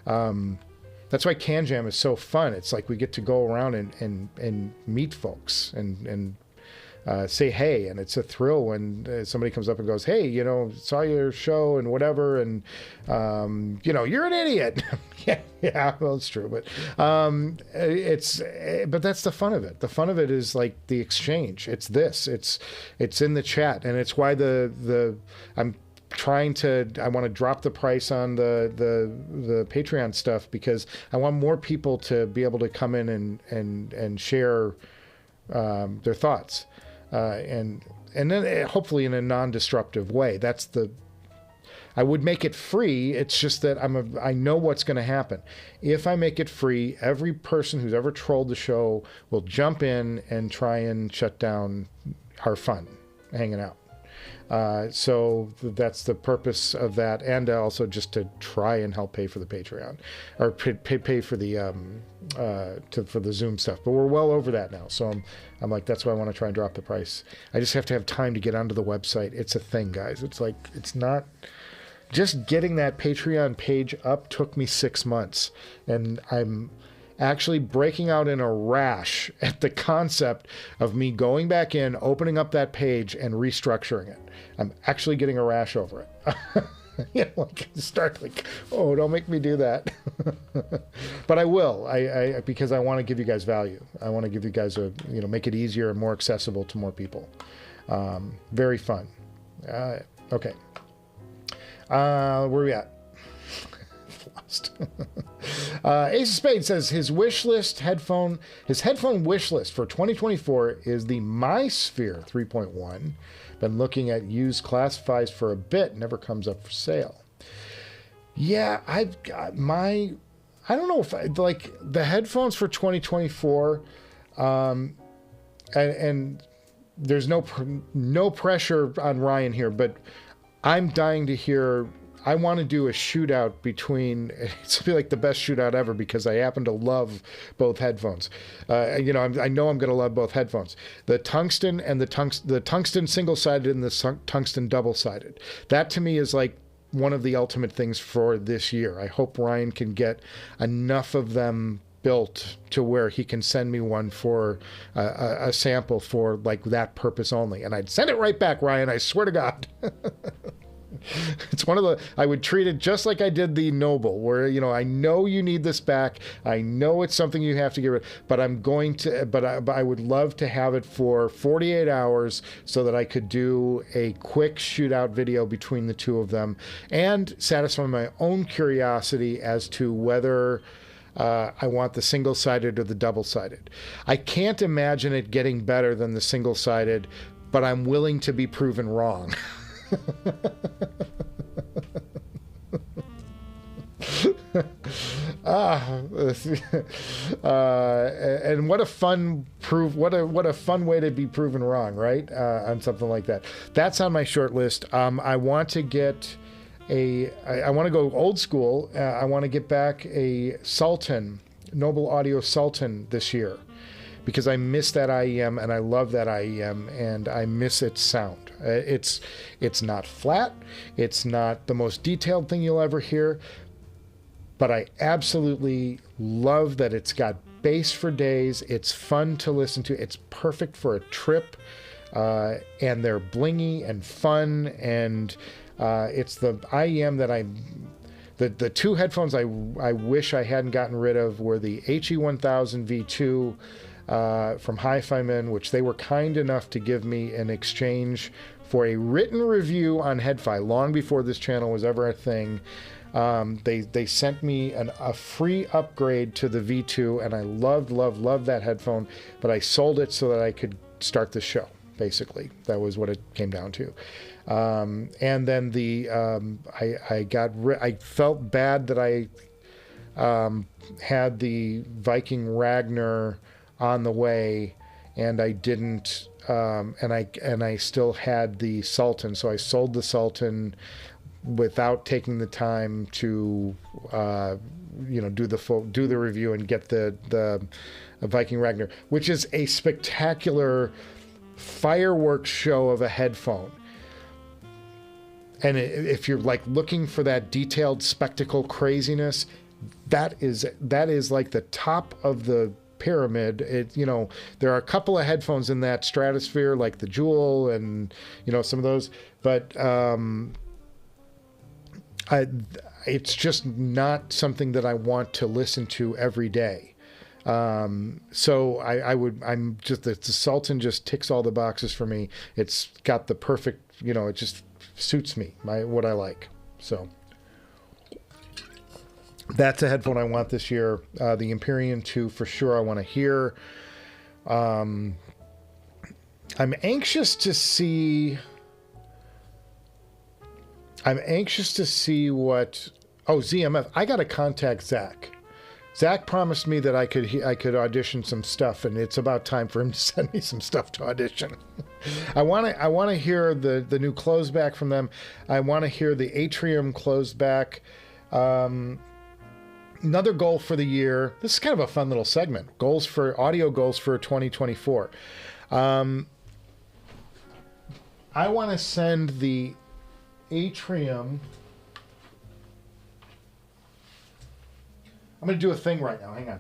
That's why Can Jam is so fun. It's like we get to go around and meet folks and say hey, and it's a thrill when somebody comes up and goes, hey, you know, saw your show and whatever, and you know, you're an idiot. yeah, well, it's true, but but that's the fun of it. The fun of it is like the exchange. It's in the chat, and it's why I'm trying to, I want to drop the price on the Patreon stuff, because I want more people to be able to come in and share their thoughts. And then hopefully in a non-destructive way. I would make it free. It's just that I know what's going to happen. If I make it free, every person who's ever trolled the show will jump in and try and shut down our fun, hanging out. So that's the purpose of that, and also just to try and help pay for the Patreon, or pay for the for the Zoom stuff. But we're well over that now, so I'm like, that's why I want to try and drop the price. I just have to have time to get onto the website. It's a thing, guys. It's like, it's not just getting that Patreon page up took me 6 months, and I'm actually breaking out in a rash at the concept of me going back in, opening up that page, and restructuring it. I'm actually getting a rash over it. You know, like, start like, oh, don't make me do that. But I will, because I want to give you guys value. I want to give you guys make it easier and more accessible to more people. Very fun. Okay. Where are we at? Lost. Ace of Spades says his headphone wish list for 2024 is the MySphere 3.1. Been looking at used classifieds for a bit, never comes up for sale. Yeah, I've got I don't know if like the headphones for 2024, and there's no pressure on Ryan here, but I'm dying to hear. I want to do a shootout between, it's going to be like the best shootout ever, because I happen to love both headphones. I know I'm going to love both headphones. The tungsten and the tungsten single-sided and the tungsten double-sided. That to me is like one of the ultimate things for this year. I hope Ryan can get enough of them built to where he can send me one for a sample for like that purpose only. And I'd send it right back, Ryan, I swear to God. It's one of the, I would treat it just like I did the Noble, where, you know, I know you need this back. I know it's something you have to get rid of, but I would love to have it for 48 hours so that I could do a quick shootout video between the two of them and satisfy my own curiosity as to whether I want the single-sided or the double-sided. I can't imagine it getting better than the single-sided, but I'm willing to be proven wrong. And what a fun way to be proven wrong, right? On something like that. That's on my short list. I want to get I want to go old school. I want to get back a Sultan, Noble Audio Sultan this year, because I miss that IEM and I love that IEM and I miss its sound. It's not flat. It's not the most detailed thing you'll ever hear, but I absolutely love that it's got bass for days. It's fun to listen to. It's perfect for a trip. And they're blingy and fun. And it's the IEM that the two headphones I wish I hadn't gotten rid of were the HE-1000 V2 from HiFiman, which they were kind enough to give me in exchange for a written review on HeadFi long before this channel was ever a thing. They sent me a free upgrade to the V2, and I loved that headphone, but I sold it so that I could start the show. Basically, that was what it came down to. And then I felt bad that I had the Viking Ragnar on the way, and I didn't. And I still had the Sultan, so I sold the Sultan without taking the time to do the review and get the Viking Ragnar, which is a spectacular fireworks show of a headphone. And if you're like looking for that detailed spectacle craziness, that is like the top of the pyramid. There are a couple of headphones in that stratosphere, like the Jewel and some of those, but it's just not something that I want to listen to every day. So the Sultan just ticks all the boxes for me. It's got the perfect, it just suits me, what I like. So that's a headphone I want this year. The Empyrean 2 for sure I want to hear. I'm anxious to see what... Oh, ZMF. I got to contact Zach. Zach promised me that I could audition some stuff, and it's about time for him to send me some stuff to audition. I want to hear the new closeback from them. I want to hear the Atrium closeback. Another goal for the year. This is kind of a fun little segment. Audio goals for 2024. I want to send the Atrium. I'm going to do a thing right now. Hang on.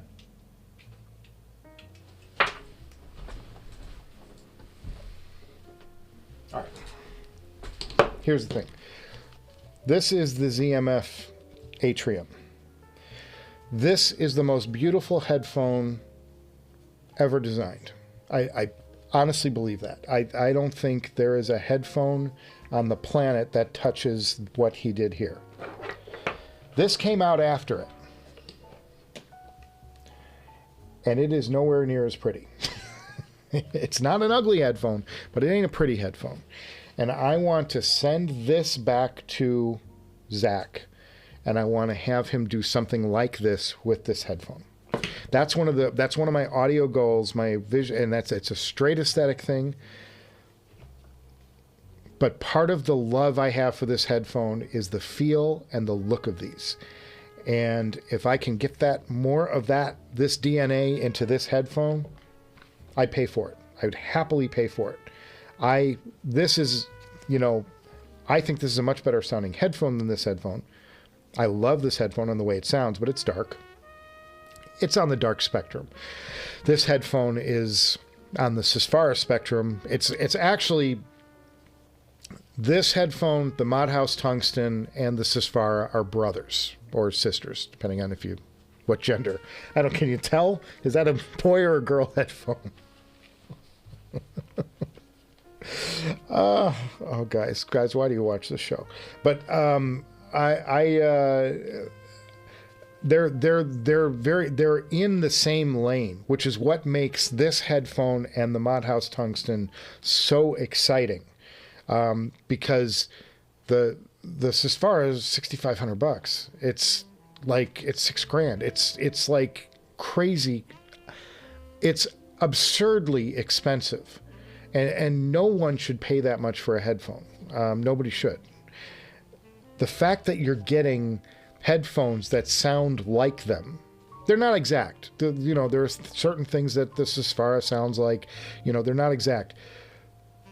All right. Here's the thing. This is the ZMF Atrium. This is the most beautiful headphone ever designed. I honestly believe that. I don't think there is a headphone on the planet that touches what he did here. This came out after it. And it is nowhere near as pretty. It's not an ugly headphone, but it ain't a pretty headphone. And I want to send this back to Zach, and I want to have him do something like this with this headphone. That's one of my audio goals, my vision, and it's a straight aesthetic thing. But part of the love I have for this headphone is the feel and the look of these. And if I can get more of this DNA into this headphone, I'd pay for it. I would happily pay for it. I think this is a much better sounding headphone than this headphone. I love this headphone and the way it sounds, but it's dark. It's on the dark spectrum. This headphone is on the Sesfara spectrum. It's actually this headphone, the Modhouse Tungsten, and the Sesfara are brothers or sisters, depending on what gender. Can you tell? Is that a boy or a girl headphone? Oh, guys, why do you watch this show? But they're in the same lane, which is what makes this headphone and the Modhouse Tungsten so exciting. Because the Sesfara is $6,500. It's $6,000. It's like crazy. It's absurdly expensive, and no one should pay that much for a headphone. Nobody should. The fact that you're getting headphones that sound like them, they're not exact. There are certain things that the Sesfara sounds like. They're not exact,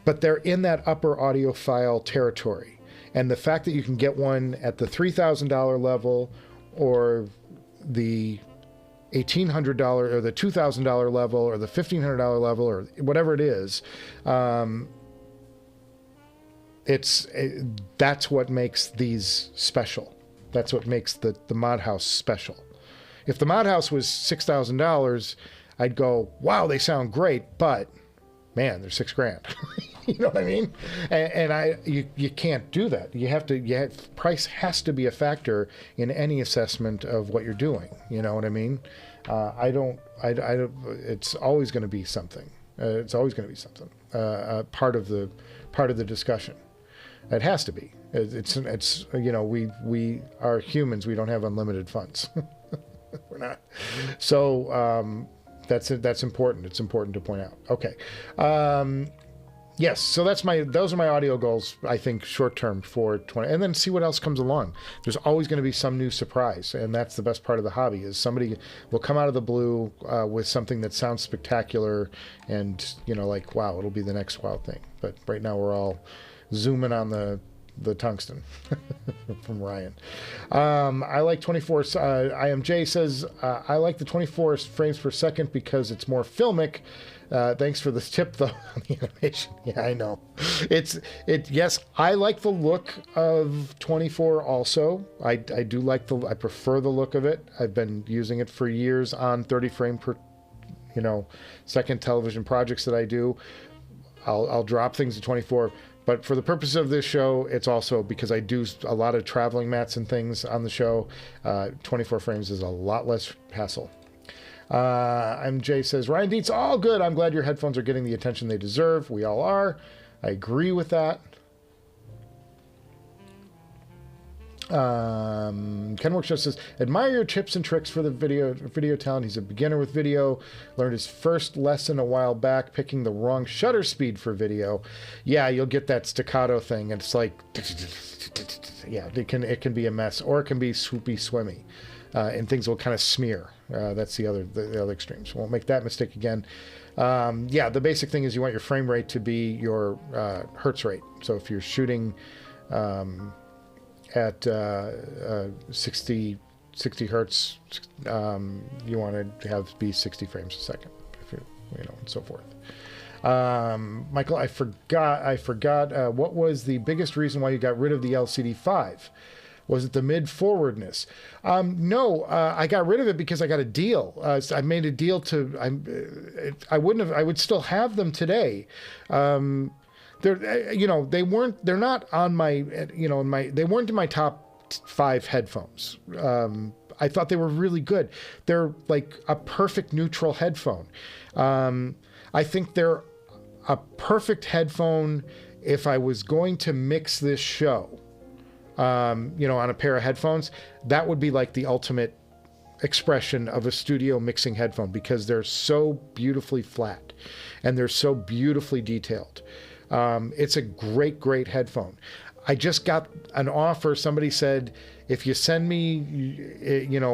but they're in that upper audiophile territory. And the fact that you can get one at the $3,000 level or the $1,800 or the $2,000 level or the $1,500 level or whatever it is. That's what makes these special. That's what makes the Mod House special. If the Mod House was $6,000, I'd go, wow, they sound great, but man, they're $6,000. You know what I mean? And you can't do that. Price has to be a factor in any assessment of what you're doing. You know what I mean? It's always going to be something. It's always going to be something. Part of the discussion. It has to be. It's you know, we are humans. We don't have unlimited funds. We're not. So that's important. It's important to point out. Okay. Yes, so those are my audio goals, I think, short term for 20, and then see what else comes along. There's always going to be some new surprise, and that's the best part of the hobby, is somebody will come out of the blue with something that sounds spectacular, and, you know, like, wow, it'll be the next wild thing. But right now we're all zooming on the tungsten from Ryan. I like 24, IMJ says, I like the 24 frames per second because it's more filmic. Thanks for this tip, though, on the animation. Yeah, I know. Yes, I like the look of 24 also. I I prefer the look of it. I've been using it for years on 30 frame per, second television projects that I do. I'll drop things to 24. But for the purpose of this show, it's also because I do a lot of traveling mats and things on the show. 24 frames is a lot less hassle. MJ says, Ryan Dietz, all good. I'm glad your headphones are getting the attention they deserve. We all are. I agree with that. Ken Workshop says, admire your tips and tricks for the video talent. He's a beginner with video. Learned his first lesson a while back, picking the wrong shutter speed for video. Yeah, you'll get that staccato thing, and it's like, yeah, it can be a mess, or it can be swoopy swimmy, and things will kind of smear. That's the other extremes. Won't make that mistake again. Yeah, the basic thing is you want your frame rate to be your hertz rate. So if you're shooting at 60 hertz, you want to have be 60 frames a second, if and so forth. Michael, I forgot what was the biggest reason why you got rid of the LCD5? Was it the mid-forwardness? No, I got rid of it because I got a deal. I made a deal I would still have them today. They're not on my, they weren't in my top 5 headphones. I thought they were really good. They're like a perfect neutral headphone. I think they're a perfect headphone if I was going to mix this show, on a pair of headphones. That would be like the ultimate expression of a studio mixing headphone, because they're so beautifully flat and they're so beautifully detailed. It's a great headphone. I just got an offer. Somebody said, if you send me,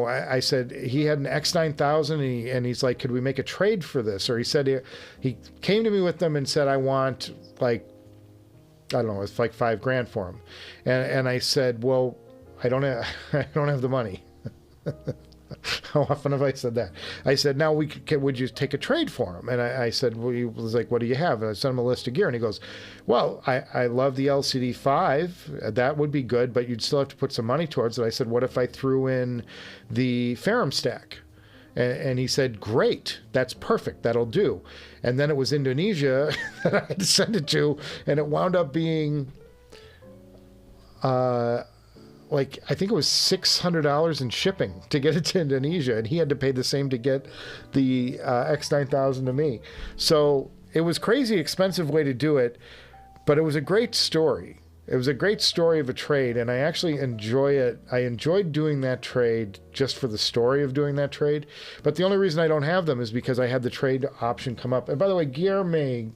I said he had an X9000 and he's like, could we make a trade for this? Or he said he came to me with them and said, I want it's like $5,000 for him. And I said, well, I don't have the money. How often have I said that? I said, now would you take a trade for him? And I said, well, he was like, what do you have? And I sent him a list of gear, and he goes, well, I love the LCD5. That would be good, but you'd still have to put some money towards it. I said, what if I threw in the Ferrum stack? And he said, great, that's perfect, that'll do. And then it was Indonesia that I had to send it to, and it wound up being I think it was $600 in shipping to get it to Indonesia, and he had to pay the same to get the X9000 to me. So it was crazy expensive way to do it, but it was a great story. It was a great story of a trade, and I actually enjoy it. I enjoyed doing that trade just for the story of doing that trade. But the only reason I don't have them is because I had the trade option come up. And by the way, Guillerme,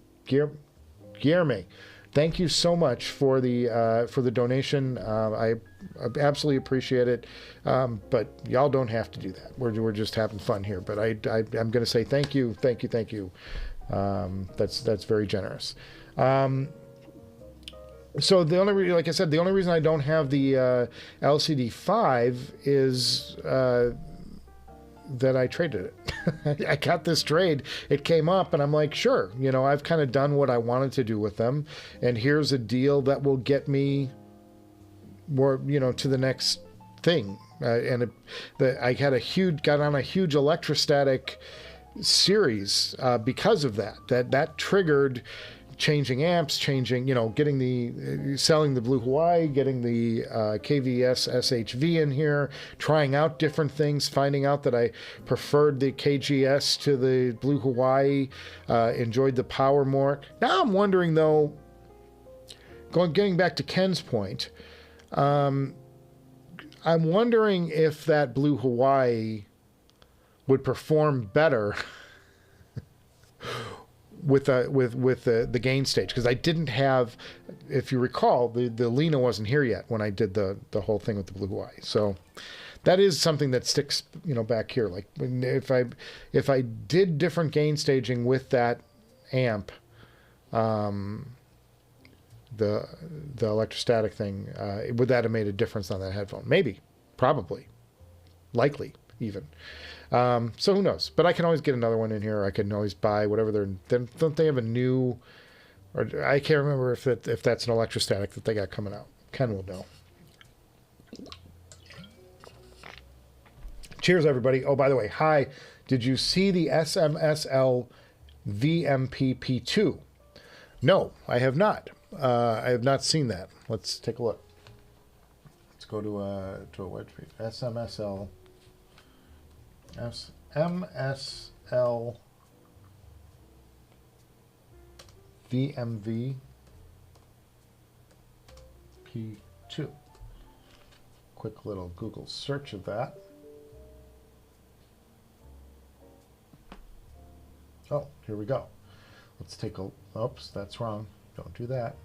thank you so much for the donation. I absolutely appreciate it. But y'all don't have to do that. We're just having fun here. But I'm going to say thank you. That's very generous. So the only reason I don't have the LCD5 is that I traded it. I got this trade. It came up, and I'm like, sure, you know, I've kind of done what I wanted to do with them, and here's a deal that will get me more, you know, to the next thing. I had got on a huge electrostatic series because of that triggered changing amps, changing, you know, selling the Blue Hawaii, getting the KVS SHV in here, trying out different things, finding out that I preferred the KGS to the Blue Hawaii, enjoyed the power more. Now I'm wondering though, getting back to Ken's point, I'm wondering if that Blue Hawaii would perform better with the gain stage, because I didn't have, if you recall, the Lena wasn't here yet when I did the whole thing with the Blue Hawaii. So that is something that sticks, you know, back here. Like if I did different gain staging with that amp, the electrostatic thing, would that have made a difference on that headphone? Maybe, probably, likely even. So who knows? But I can always get another one in here. I can always buy whatever don't they have a new, or I can't remember if that's an electrostatic that they got coming out. Ken will know. Cheers, everybody. Oh, by the way, hi. Did you see the SMSL VMP P2? No, I have not. I have not seen that. Let's take a look. Let's go to a web page. SMSL VMV P2. Quick little Google search of that. Oh, here we go. Let's take a, oops, that's wrong. Don't do that.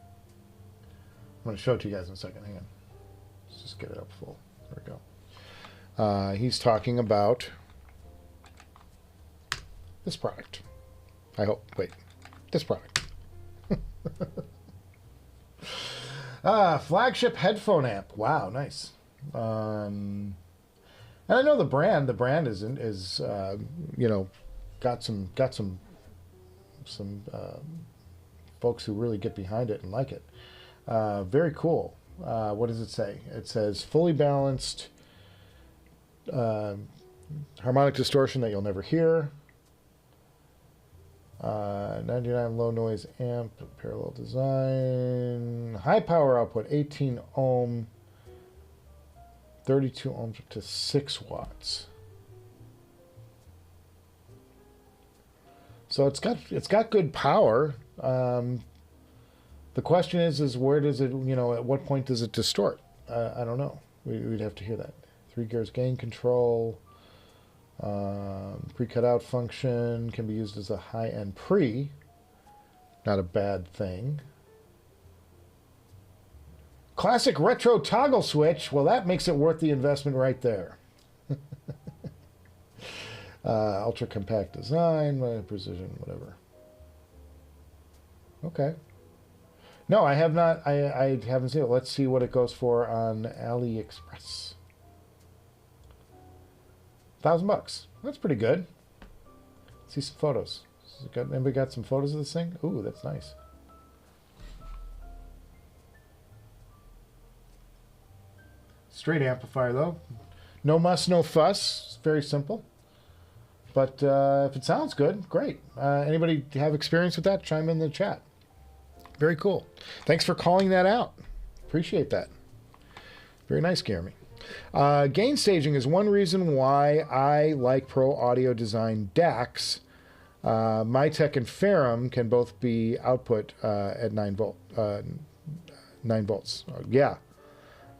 I'm going to show it to you guys in a second. Hang on. Let's just get it up full. There we go. He's talking about this product. I hope. Wait. This product. Flagship headphone amp. Wow, nice. And I know the brand. The brand is you know, got some folks who really get behind it and like it. Very cool. What does it say? It says fully balanced harmonic distortion that you'll never hear. 99 low noise amp, parallel design, high power output, 18 ohm, 32 ohms up to 6 watts. So it's got good power. The question is where does it, you know, at what point does it distort? I don't know. We'd have to hear that. 3 gears gain control. Pre-cut out function can be used as a high-end pre. Not a bad thing. Classic retro toggle switch. Well, that makes it worth the investment right there. Ultra compact design, precision, whatever. Okay. No, I have not. I haven't seen it. Let's see what it goes for on AliExpress. $1,000. That's pretty good. Let's see some photos. Anybody got some photos of this thing? Ooh, that's nice. Straight amplifier though. No muss, no fuss. It's very simple. But if it sounds good, great. Anybody have experience with that? Chime in the chat. Very cool. Thanks for calling that out. Appreciate that. Very nice, Jeremy. Gain staging is one reason why I like Pro Audio Design DACs. Mytek and Ferrum can both be output at 9 volts. Yeah.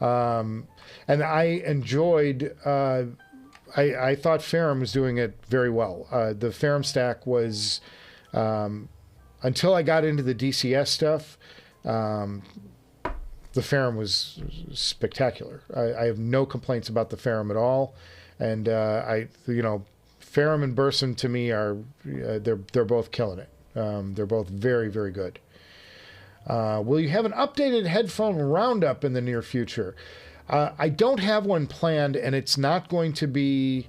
And I enjoyed, I thought Ferrum was doing it very well. The Ferrum stack was, until I got into the DCS stuff, the Ferrum was spectacular. I have no complaints about the Ferrum at all. And Ferrum and Burson to me are, they're both killing it. They're both very, very good. Will you have an updated headphone roundup in the near future? I don't have one planned, and it's not going to be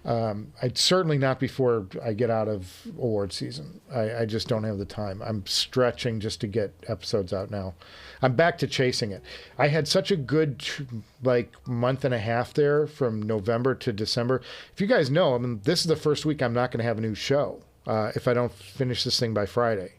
I'd certainly not before I get out of award season. I just don't have the time. I'm stretching just to get episodes out now. I'm back to chasing it. I had such a good like month and a half there from November to December. If you guys know, I mean, this is the first week I'm not going to have a new show if I don't finish this thing by Friday.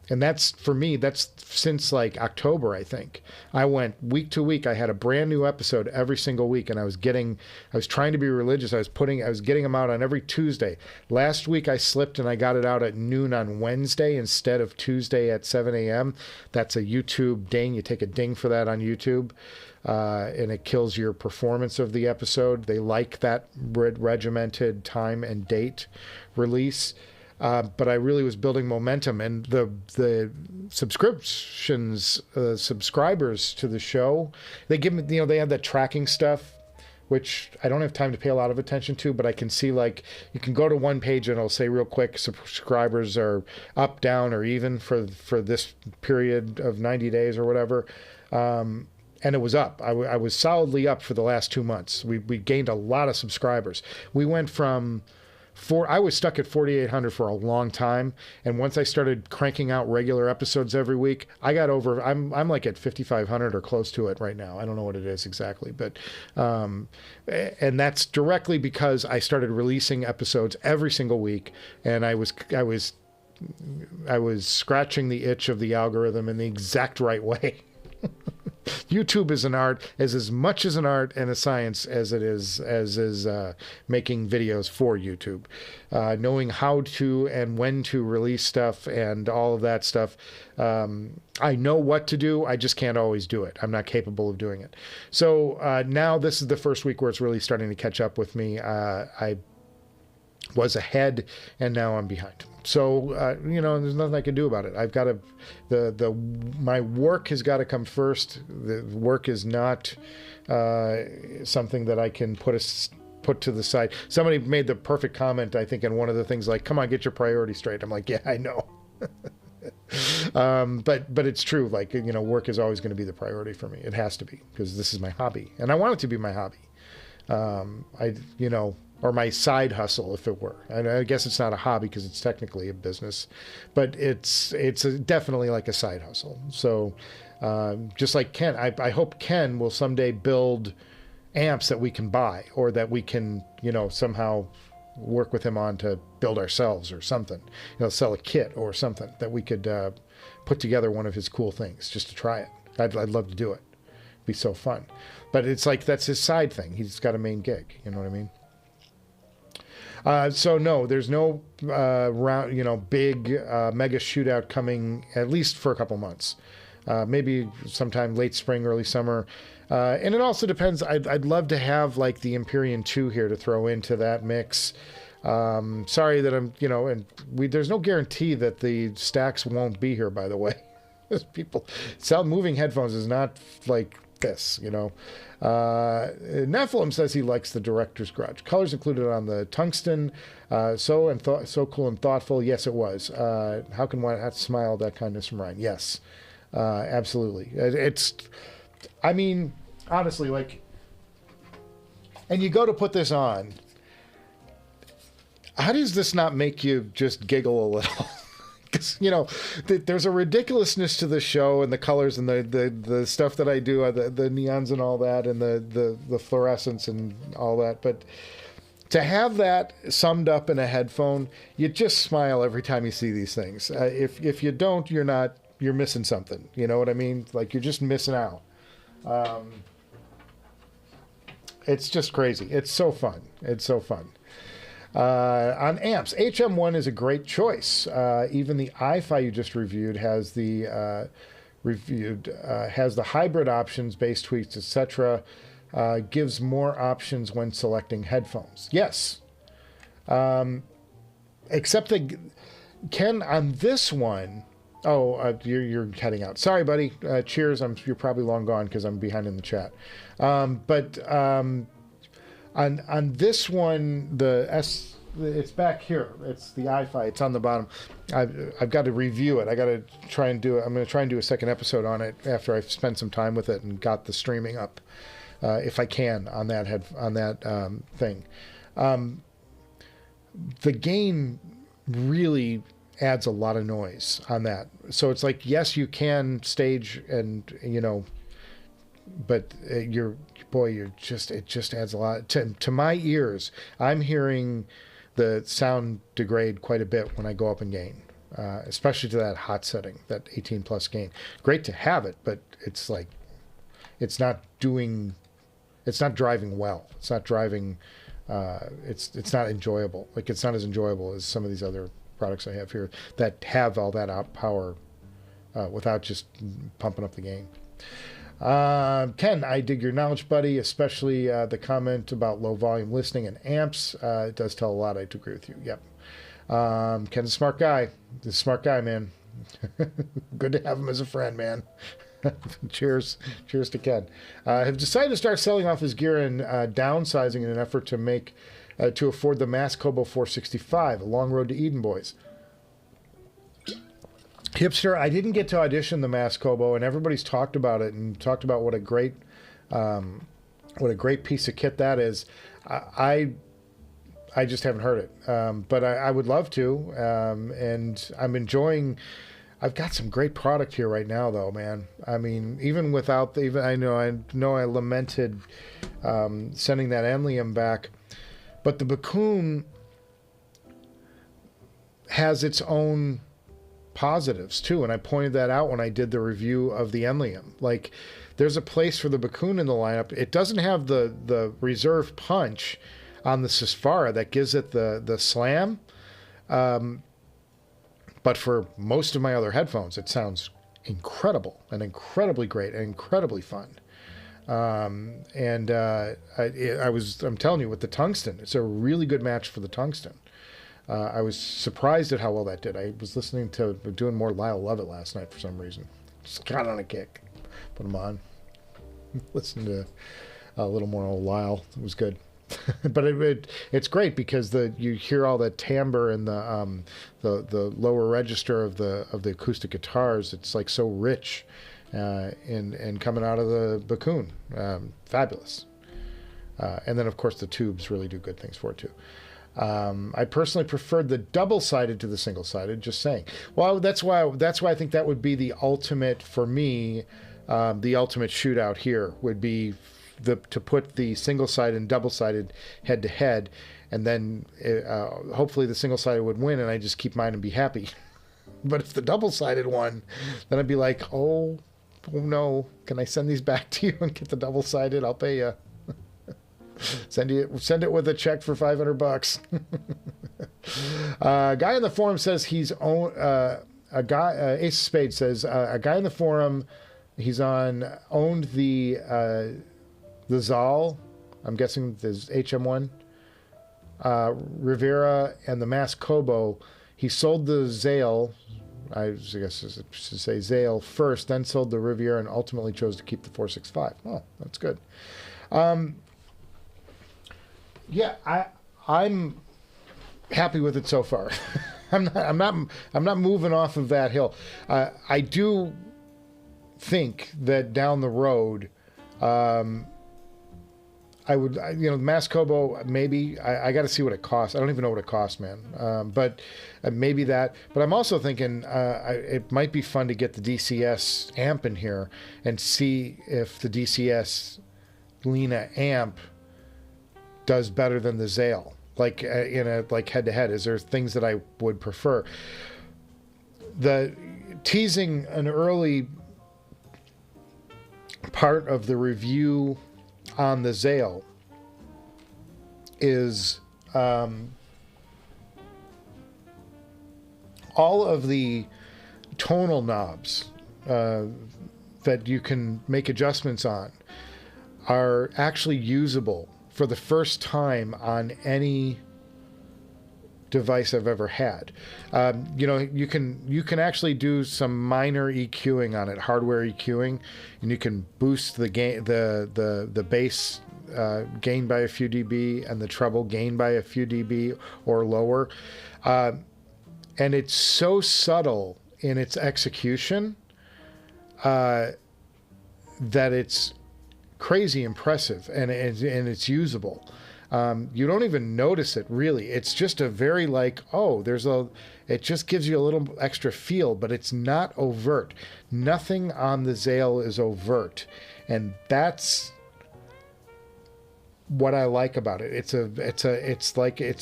And that's, for me, that's since like October, I think. I went week to week. I had a brand new episode every single week, and I was trying to be religious. I was getting them out on every Tuesday. Last week I slipped and I got it out at noon on Wednesday instead of Tuesday at 7 a.m. That's a YouTube ding. You take a ding for that on YouTube. And it kills your performance of the episode. They like that regimented time and date release. But I really was building momentum, and the subscriptions, subscribers to the show, they give me, they have that tracking stuff, which I don't have time to pay a lot of attention to, but I can see, like, you can go to one page and it'll say real quick, subscribers are up, down, or even for this period of 90 days or whatever. And it was up. I was solidly up for the last 2 months. We gained a lot of subscribers. We went from I was stuck at 4,800 for a long time, and once I started cranking out regular episodes every week, I got over. I'm like at 5,500 or close to it right now. I don't know what it is exactly, but and that's directly because I started releasing episodes every single week, and I was scratching the itch of the algorithm in the exact right way. YouTube is an art, as much as an art and a science as it is making videos for YouTube. Knowing how to and when to release stuff and all of that stuff. I know what to do. I just can't always do it. I'm not capable of doing it. So now this is the first week where it's really starting to catch up with me. I was ahead, and now I'm behind. So, there's nothing I can do about it. I've got to, my work has got to come first. The work is not something that I can put to the side. Somebody made the perfect comment, I think, in one of the things, like, come on, get your priorities straight. I'm like, yeah, I know. But it's true. Like, work is always going to be the priority for me. It has to be, because this is my hobby, and I want it to be my hobby. Or my side hustle, if it were. And I guess it's not a hobby because it's technically a business, but it's definitely like a side hustle. So just like Ken, I hope Ken will someday build amps that we can buy, or that we can, somehow work with him on to build ourselves or something. Sell a kit or something that we could put together one of his cool things just to try it. I'd love to do it. It'd be so fun. But it's like, that's his side thing. He's got a main gig. You know what I mean? So no, there's no big mega shootout coming, at least for a couple months. Maybe sometime late spring, early summer. And it also depends. I'd love to have like the Empyrean 2 here to throw into that mix. Sorry that I'm, there's no guarantee that the STAX won't be here, by the way. Moving headphones is not like this, Nephilim says he likes the director's garage. Colors included on the tungsten. So cool and thoughtful. Yes, it was. How can one have to smile that kindness from Ryan? Yes, absolutely. Honestly, like, and you go to put this on. How does this not make you just giggle a little? Because, there's a ridiculousness to the show and the colors and the stuff that I do, the neons and all that, and the fluorescence and all that. But to have that summed up in a headphone, you just smile every time you see these things. If you don't, you're missing something. You know what I mean? Like, you're just missing out. It's just crazy. It's so fun. On amps, HM1 is a great choice. Even the iFi you just reviewed has the hybrid options, bass tweaks, etc. Gives more options when selecting headphones. Yes, except that Ken, on this one. Oh, you're heading out. Sorry, buddy. Cheers. You're probably long gone because I'm behind in the chat. But on this one, it's back here. It's the iFi. It's on the bottom. I've got to review it. I got to try and do it. I'm going to try and do a second episode on it after I've spent some time with it and got the streaming up. if I can, on that thing. The gain really adds a lot of noise on that. So it's like, yes, you can stage and, you know, but it just adds a lot to my ears. I'm hearing the sound degrade quite a bit when I go up in gain, especially to that hot setting, that 18 plus gain. Great to have it, but it's like, it's not driving well. It's not driving, it's not enjoyable. Like, it's not as enjoyable as some of these other products I have here that have all that out power without just pumping up the gain. Ken, I dig your knowledge, buddy, especially the comment about low volume listening and amps. It does tell a lot. I agree with you. Yep. Ken's a smart guy. He's a smart guy, man. Good to have him as a friend, man. Cheers to Ken. Have decided to start selling off his gear and downsizing in an effort to make to afford the Mass Kobo 465. A long road to Eden, boys. Hipster, I didn't get to audition the Mass Kobo, and everybody's talked about it and talked about what a great piece of kit that is. I just haven't heard it, but I would love to, and I'm enjoying. I've got some great product here right now, though, man. I mean, even without I know I lamented sending that Enlium back, but the Bakoon has its own positives too, and I pointed that out when I did the review of the Enlium. Like, there's a place for the Bakoon in the lineup. It doesn't have the reserve punch on the Sysfara that gives it the slam, but for most of my other headphones, it sounds incredible and incredibly great and incredibly fun. I'm telling you, with the tungsten, it's a really good match for the tungsten. I was surprised at how well that did. I was listening to doing more Lyle Lovett last night for some reason. Just got on a kick. Put them on. Listen to a little more old Lyle. It was good. But it's great because you hear all the timbre and the lower register of the acoustic guitars. It's like so rich, and coming out of the Bakoon, fabulous. And then of course the tubes really do good things for it too. I personally preferred the double-sided to the single-sided, just saying. Well, that's why I think that would be the ultimate, for me, the ultimate shootout here would be to put the single-sided and double-sided head-to-head, and then hopefully the single-sided would win, and I just keep mine and be happy. But if the double-sided won, then I'd be like, oh no, can I send these back to you and get the double-sided? I'll pay you. Send it with a check for $500. Guy in the forum says he's owned Ace of Spades says a guy in the forum he's on owned the Zal, I'm guessing there's HM1, Rivera, and the Mass Kobo. He sold the Zale, I guess I should say Zale first, then sold the Riviera, and ultimately chose to keep the 465. Oh, that's good. Yeah, I'm happy with it so far. I'm not moving off of that hill. I do think that down the road, I would, Mass Kobo, maybe. I got to see what it costs. I don't even know what it costs, man. But maybe that. But I'm also thinking it might be fun to get the DCS amp in here and see if the DCS Lena amp does better than the Zale, like in a head-to-head. Is there things that I would prefer? The teasing an early part of the review on the Zale is all of the tonal knobs that you can make adjustments on are actually usable for the first time on any device I've ever had. You can actually do some minor EQing on it, hardware EQing, and you can boost the gain, the bass gain by a few dB and the treble gain by a few dB or lower. And it's so subtle in its execution that it's crazy impressive, and it's usable. You don't even notice it really. It's just a very like, oh, it just gives you a little extra feel, but it's not overt. Nothing on the Zale is overt, and that's what I like about it. It's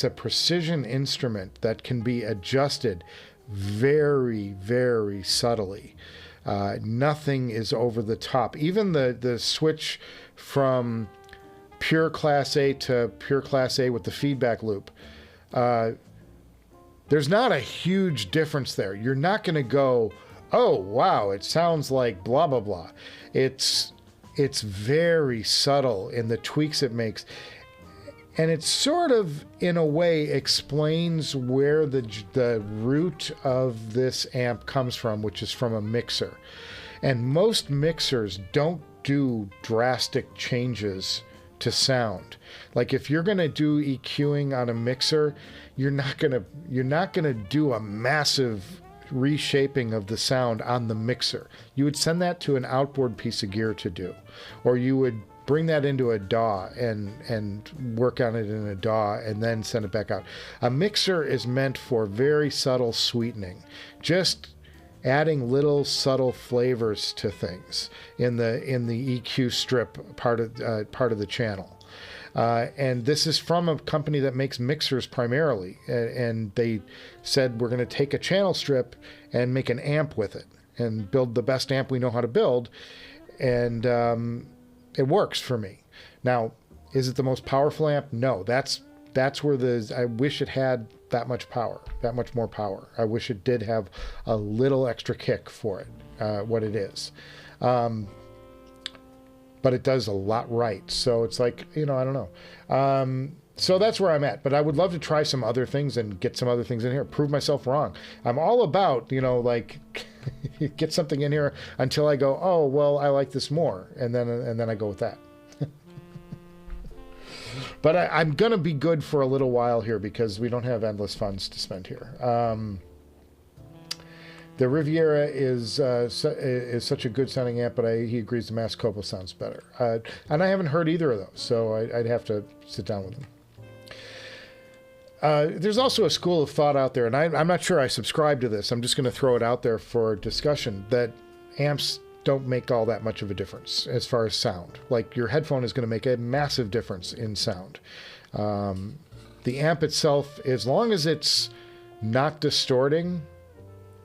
a precision instrument that can be adjusted very, very subtly. Nothing is over the top. Even the switch from pure Class A to pure Class A with the feedback loop, there's not a huge difference there. You're not going to go, oh wow, it sounds like blah blah blah. It's very subtle in the tweaks it makes, and it sort of in a way explains where the root of this amp comes from, which is from a mixer. And most mixers don't do drastic changes to sound. Like if you're going to do EQing on a mixer, you're not going to do a massive reshaping of the sound on the mixer. You would send that to an outboard piece of gear to do, or you would bring that into a DAW and work on it in a DAW and then send it back out. A mixer is meant for very subtle sweetening, just adding little subtle flavors to things in the EQ strip part of the channel. And this is from a company that makes mixers primarily, and they said we're going to take a channel strip and make an amp with it and build the best amp we know how to build, and it works for me. Now, is it the most powerful amp? No, that's where I wish it had that much power, that much more power. I wish it did have a little extra kick for it, what it is. But it does a lot right. So it's like, I don't know. So that's where I'm at. But I would love to try some other things and get some other things in here, prove myself wrong. I'm all about, like get something in here until I go, oh, well, I like this more. And then I go with that. But I'm going to be good for a little while here because we don't have endless funds to spend here. The Riviera is such a good sounding amp, but he agrees the Mascopo sounds better. And I haven't heard either of those, so I'd have to sit down with him. There's also a school of thought out there, and I'm not sure I subscribe to this. I'm just going to throw it out there for discussion, that amps don't make all that much of a difference as far as sound. Like your headphone is going to make a massive difference in sound. The amp itself, as long as it's not distorting,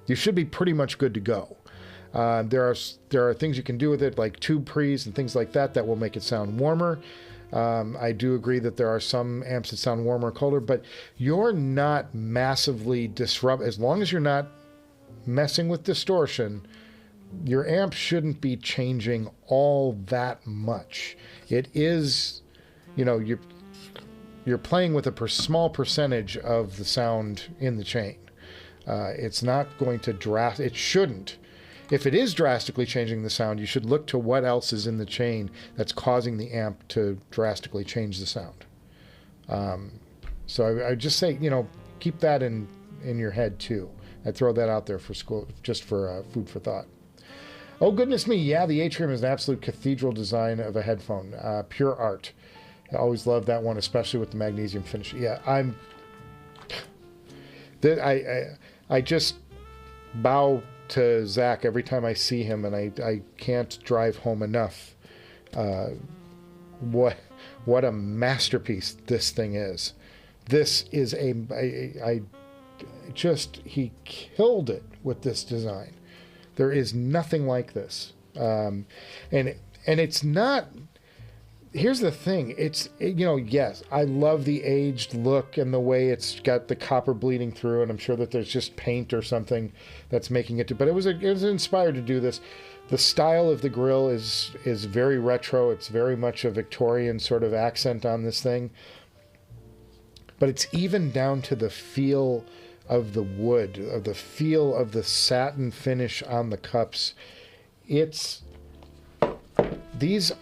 you should be pretty much good to go. There are things you can do with it, like tube pre's and things like that will make it sound warmer. I do agree that there are some amps that sound warmer or colder, but you're not massively disrupt. As long as you're not messing with distortion, your amp shouldn't be changing all that much. It is, you're playing with a small percentage of the sound in the chain. It's not going to it shouldn't. If it is drastically changing the sound, you should look to what else is in the chain that's causing the amp to drastically change the sound. So I just say, keep that in your head too. I throw that out there for school, just for food for thought. Oh, goodness me. Yeah, the Atrium is an absolute cathedral design of a headphone. Pure art. I always loved that one, especially with the magnesium finish. Yeah, I just bow to Zach every time I see him, and I can't drive home enough what a masterpiece this thing is. This is he killed it with this design. There is nothing like this. And it's not, here's the thing. Yes, I love the aged look and the way it's got the copper bleeding through, and I'm sure that there's just paint or something that's making it, but it was inspired to do this. The style of the grill is very retro. It's very much a Victorian sort of accent on this thing. But it's even down to the feel of the wood, of the feel of the satin finish on the cups. These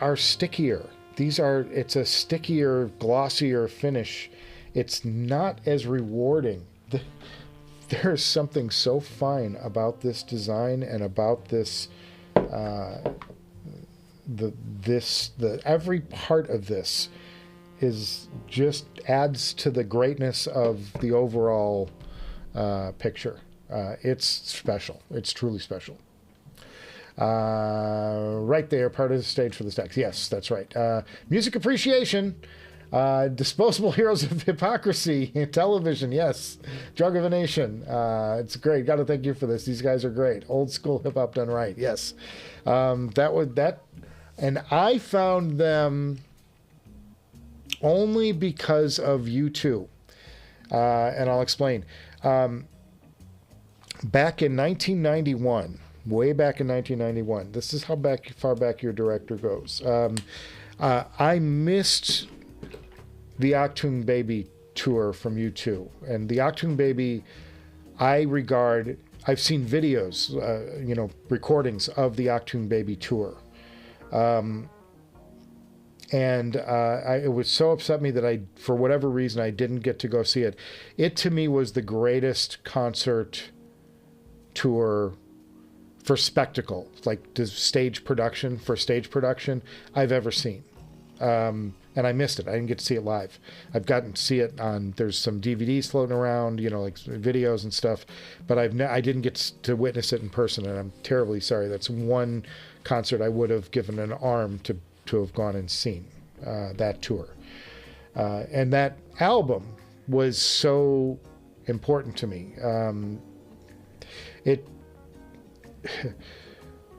are stickier. It's a stickier, glossier finish. It's not as rewarding. There's something so fine about this design and about this every part of this is just adds to the greatness of the overall picture. It's special. It's truly special. Right there, part of the stage for the STAX. Yes, that's right. Music appreciation. Disposable Heroes of Hypocrisy television. Yes. Drug of a Nation. It's great. Got to thank you for this. These guys are great. Old school hip hop done right. Yes. And I found them only because of U2. And I'll explain. Back in 1991, way back in 1991, this is how far back your director goes. I missed the Achtung Baby tour from U2. And the Achtung Baby, I've seen videos, recordings of the Achtung Baby tour. It was so upset me that for whatever reason, I didn't get to go see it. It, to me, was the greatest concert tour for spectacle, like stage production I've ever seen. And I missed it. I didn't get to see it live. I've gotten to see it there's some DVDs floating around, like videos and stuff, but I didn't get to witness it in person, and I'm terribly sorry. That's one concert I would have given an arm to have gone and seen, that tour. And that album was so important to me.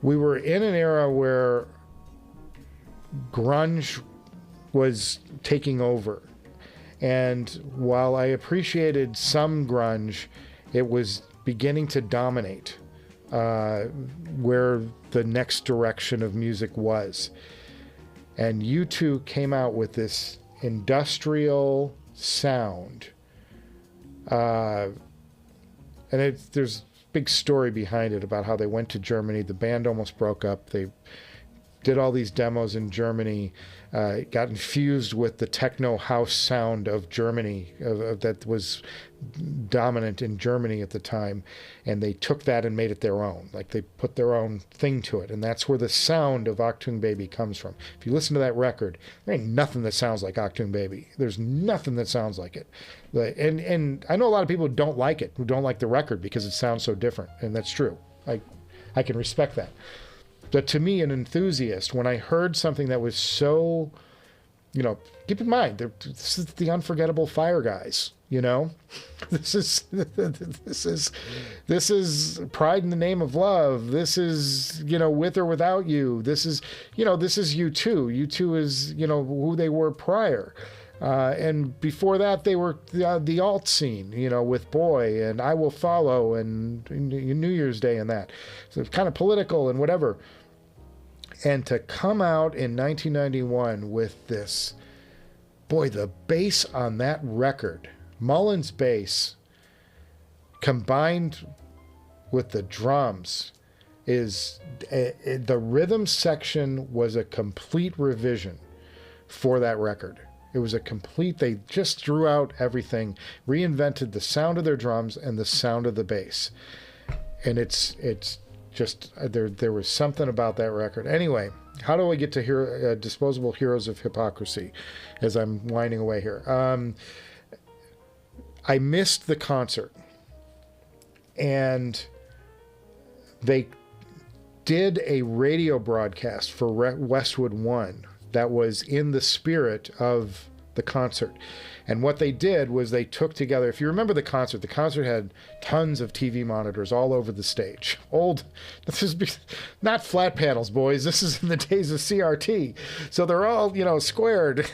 We were in an era where grunge was taking over, and while I appreciated some grunge, it was beginning to dominate where the next direction of music was. And U2 came out with this industrial sound, and there's big story behind it about how they went to Germany. The band almost broke up. They did all these demos in Germany, got infused with the techno house sound of Germany, that was dominant in Germany at the time, and they took that and made it their own. Like, they put their own thing to it, and that's where the sound of Achtung Baby comes from. If you listen to that record, there ain't nothing that sounds like Achtung Baby. There's nothing that sounds like it. And I know a lot of people who don't like it, who don't like the record because it sounds so different, and that's true. I can respect that. But to me, an enthusiast, when I heard something that was so, keep in mind, this is the Unforgettable Fire Guys, This is Pride in the Name of Love. This is, With or Without You. This is U2. U2 is, who they were prior. And before that, they were the alt scene, with Boy and I Will Follow and New Year's Day and that. So it's kind of political and whatever. And to come out in 1991 with this, boy, the bass on that record, Mullen's bass, combined with the drums, the rhythm section was a complete revision for that record. It was they just threw out everything, reinvented the sound of their drums and the sound of the bass. And it's just, there was something about that record. Anyway, how do I get to hear Disposable Heroes of Hypocrisy as I'm winding away here? I missed the concert, and they did a radio broadcast for Westwood One that was in the spirit of the concert. And what they did was they took together, if you remember the concert had tons of TV monitors all over the stage. This is not flat panels, boys. This is in the days of CRT. So they're all, squared.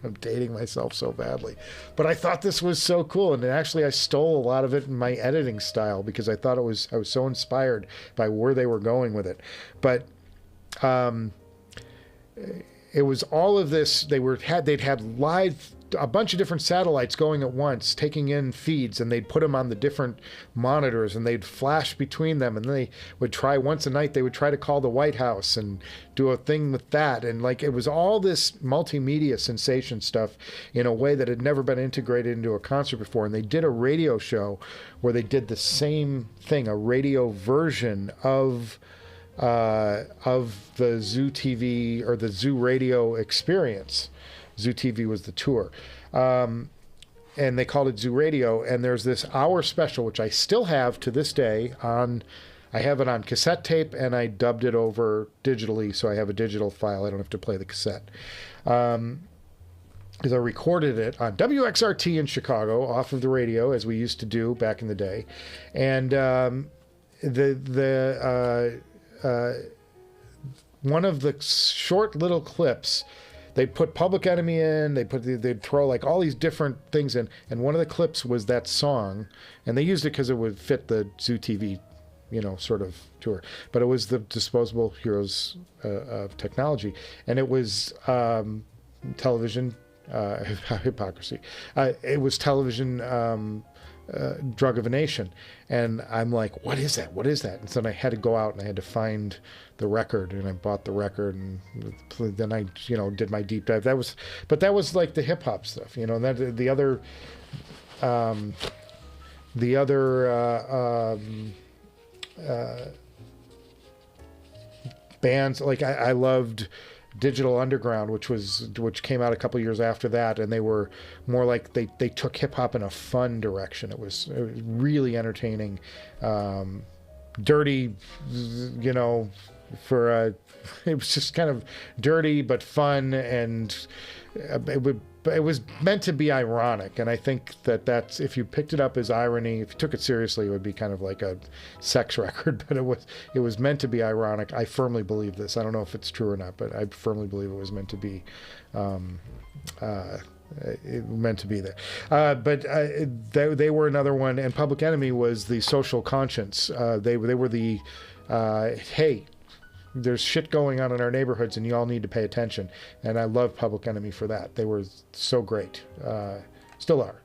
I'm dating myself so badly. But I thought this was so cool. And actually I stole a lot of it in my editing style because I thought I was so inspired by where they were going with it. But, it was all of this. They'd had live, a bunch of different satellites going at once, taking in feeds, and they'd put them on the different monitors, and they'd flash between them, and they would try once a night. They would try to call the White House and do a thing with that, and it was all this multimedia sensation stuff in a way that had never been integrated into a concert before. And they did a radio show where they did the same thing, a radio version of of the Zoo TV or the Zoo Radio experience. Zoo TV was the tour. And they called it Zoo Radio. And there's this hour special, which I still have to this day on, I have it on cassette tape and I dubbed it over digitally. So I have a digital file. I don't have to play the cassette. Because I recorded it on WXRT in Chicago off of the radio, as we used to do back in the day. And one of the short little clips, they'd put Public Enemy in, they'd throw like all these different things in, and one of the clips was that song, and they used it because it would fit the Zoo TV, sort of tour. But it was the Disposable Heroes of Technology, and it was television hypocrisy. It was television Drug of a Nation, and I'm like, what is that? What is that? And so I had to go out and I had to find the record, and I bought the record, and then I, did my deep dive. That was like the hip hop stuff, and that the other bands, like I loved Digital Underground, which came out a couple years after that, and they were more like they took hip hop in a fun direction. It was really entertaining, dirty, it was just kind of dirty but fun, and it was meant to be ironic. And I think that's, if you picked it up as irony, if you took it seriously, it would be kind of like a sex record. But it was meant to be ironic. I firmly believe this. I don't know if it's true or not, but I firmly believe it was meant to be there. But they were another one, and Public Enemy was the social conscience. They were the hey, there's shit going on in our neighborhoods and you all need to pay attention. And I love Public Enemy for that. They were so great. Still are,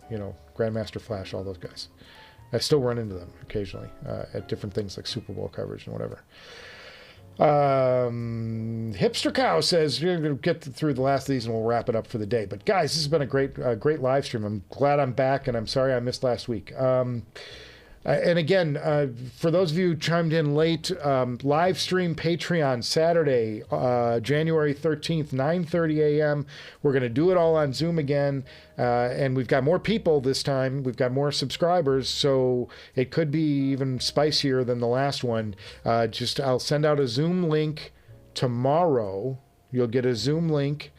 Grandmaster Flash, all those guys. I still run into them occasionally at different things like Super Bowl coverage and whatever. Hipster Cow says, you're going to get through the last of these and we'll wrap it up for the day. But guys, this has been a great live stream. I'm glad I'm back, and I'm sorry I missed last week. And again, for those of you who chimed in late, live stream Patreon Saturday, January 13th, 9:30 a.m. We're going to do it all on Zoom again. And we've got more people this time. We've got more subscribers, so it could be even spicier than the last one. I'll send out a Zoom link tomorrow. You'll get a Zoom link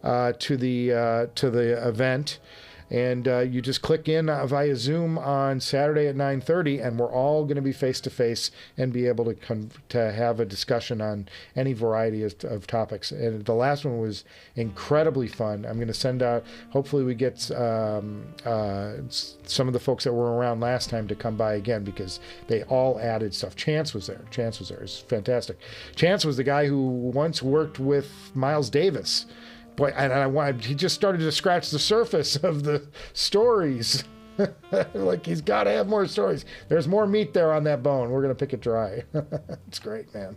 to the event. And you just click in via Zoom on Saturday at 9:30, and we're all going to be face-to-face and be able to have a discussion on any variety of topics. And the last one was incredibly fun. I'm going to send out, hopefully we get some of the folks that were around last time to come by again, because they all added stuff. Chance was there. It's fantastic. Chance was the guy who once worked with Miles Davis. Boy, and he just started to scratch the surface of the stories. Like, he's got to have more stories. There's more meat there on that bone. We're going to pick it dry. It's great, man.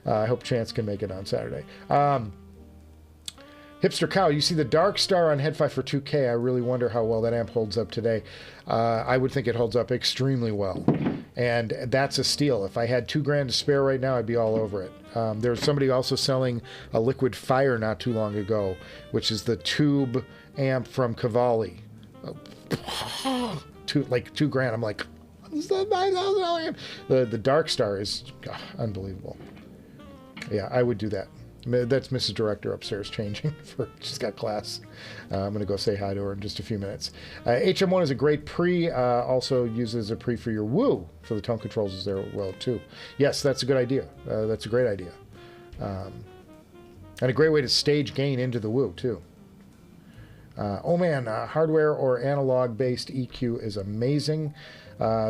I hope Chance can make it on Saturday. Hipster Cow, you see the Dark Star on Head-Fi for 2K. I really wonder how well that amp holds up today. I would think it holds up extremely well. And that's a steal. If I had $2,000 to spare right now, I'd be all over it. There's somebody also selling a Liquid Fire not too long ago, which is the tube amp from Cavalli. Like $2,000. I'm like, what's that $9,000 amp? The Dark Star is unbelievable. Yeah, I would do that. That's Mrs. Director upstairs changing. She's got class. I'm going to go say hi to her in just a few minutes. HM1 is a great pre. Also uses a pre for your Woo for the tone controls is there well too. Yes, that's a good idea. That's a great idea. And a great way to stage gain into the Woo too. Oh man, hardware or analog based EQ is amazing.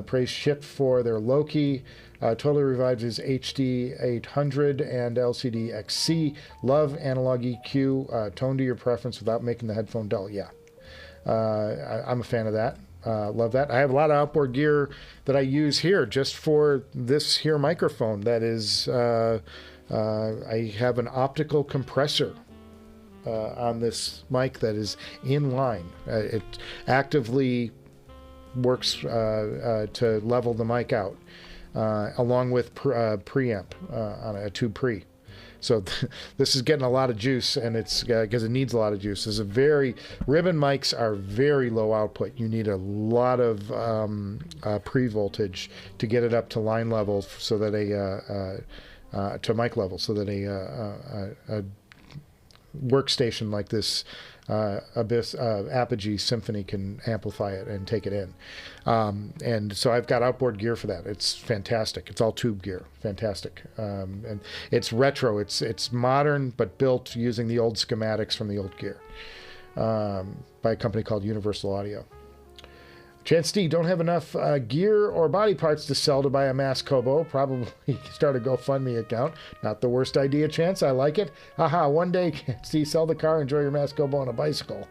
Praise Ship for their Loki. Totally revived his HD-800 and LCD XC. Love analog EQ. Tone to your preference without making the headphone dull. Yeah, I'm a fan of that. Love that. I have a lot of outboard gear that I use here just for this here microphone. That is, I have an optical compressor on this mic that is in line. It actively works to level the mic out. along with preamp on a tube pre. So this is getting a lot of juice, and it's because it needs a lot of juice. There's a ribbon mics are very low output. You need a lot of pre-voltage to get it up to line level, so that to mic level, so that a workstation like this Apogee Symphony can amplify it and take it in. And so I've got outboard gear for that. It's fantastic. It's all tube gear. Fantastic. And it's retro. It's modern, but built using the old schematics from the old gear, by a company called Universal Audio. Chance D, don't have enough gear or body parts to sell to buy a Mass Kobo. Probably start a GoFundMe account. Not the worst idea, Chance. I like it. Haha, one day, Chance D, sell the car, enjoy your Mass Kobo on a bicycle.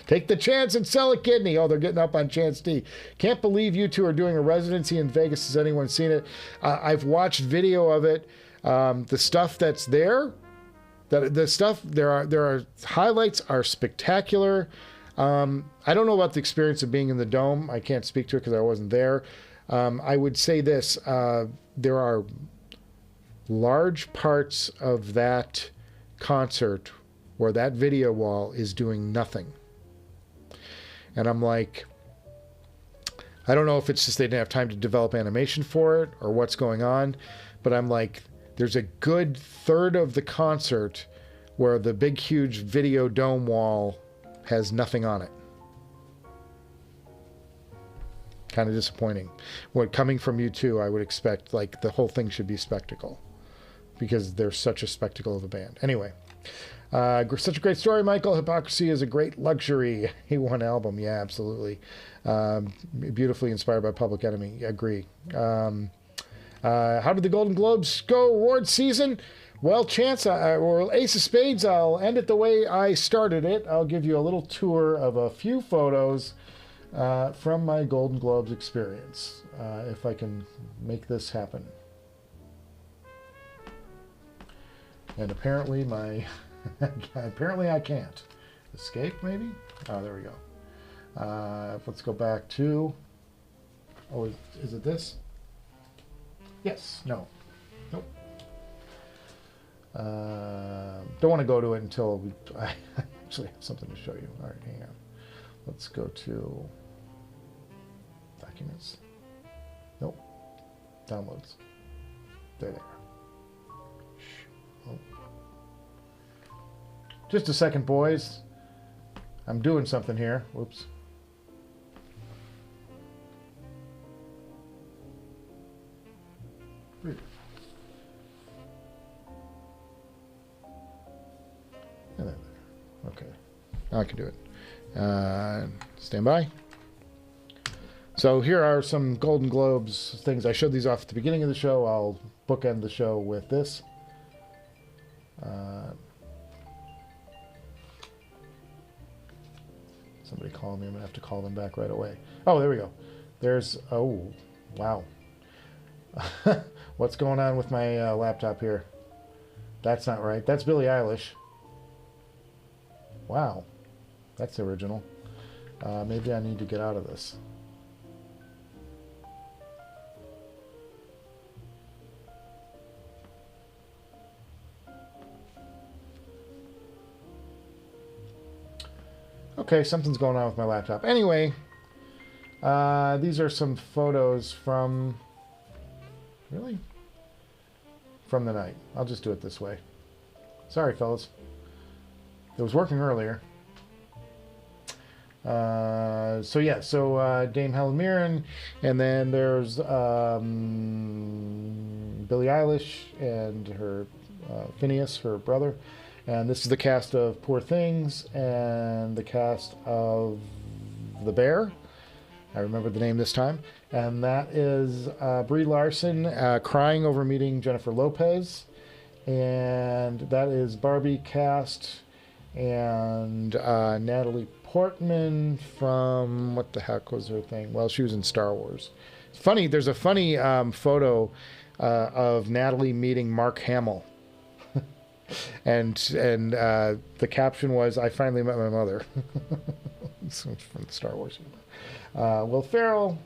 Take the chance and sell a kidney. Oh, they're getting up on Chance D. Can't believe you two are doing a residency in Vegas. Has anyone seen it? I've watched video of it. The stuff that's there, there are highlights are spectacular. I don't know about the experience of being in the Dome. I can't speak to it because I wasn't there. I would say this. There are large parts of that concert where that video wall is doing nothing. And I'm like, I don't know if it's just they didn't have time to develop animation for it or what's going on, but I'm like, there's a good third of the concert where the big, huge video dome wall has nothing on it. Kind of disappointing. What coming from you two, I would expect like the whole thing should be spectacle, because they're such a spectacle of a band. Anyway, such a great story, Michael. Hypocrisy is a great luxury. A1 album, yeah, absolutely. Beautifully inspired by Public Enemy. Agree. How did the Golden Globes go award season? Well, Chance, or Ace of Spades, I'll end it the way I started it. I'll give you a little tour of a few photos from my Golden Globes experience, if I can make this happen. And apparently apparently I can't. Escape, maybe? Oh, there we go. Let's go back to... Oh, is it this? Yes. No. Nope. Don't want to go to it until I actually have something to show you. All right, hang on. Let's go to Documents. Nope. Downloads. There they are. Oh. Just a second, boys. I'm doing something here. Whoops. Okay, now I can do it. Stand by. So here are some Golden Globes things. I showed these off at the beginning of the show. I'll bookend the show with this. Somebody calling me. I'm going to have to call them back right away. Oh, there we go. There's... Oh, wow. What's going on with my laptop here? That's not right. That's Billie Eilish. Wow, that's original. Maybe I need to get out of this. Okay, something's going on with my laptop. Anyway, these are some photos from... Really? From the night. I'll just do it this way. Sorry, fellas. It was working earlier. So Dame Helen Mirren, and then there's Billie Eilish and her Phineas, her brother, and this is the cast of Poor Things and the cast of The Bear. I remember the name this time, and that is Brie Larson crying over meeting Jennifer Lopez, and that is Barbie cast. And Natalie Portman from, what the heck was her thing? Well, she was in Star Wars. It's funny, there's a funny photo of Natalie meeting Mark Hamill. and the caption was, "I finally met my mother." It's from Star Wars. Will Ferrell,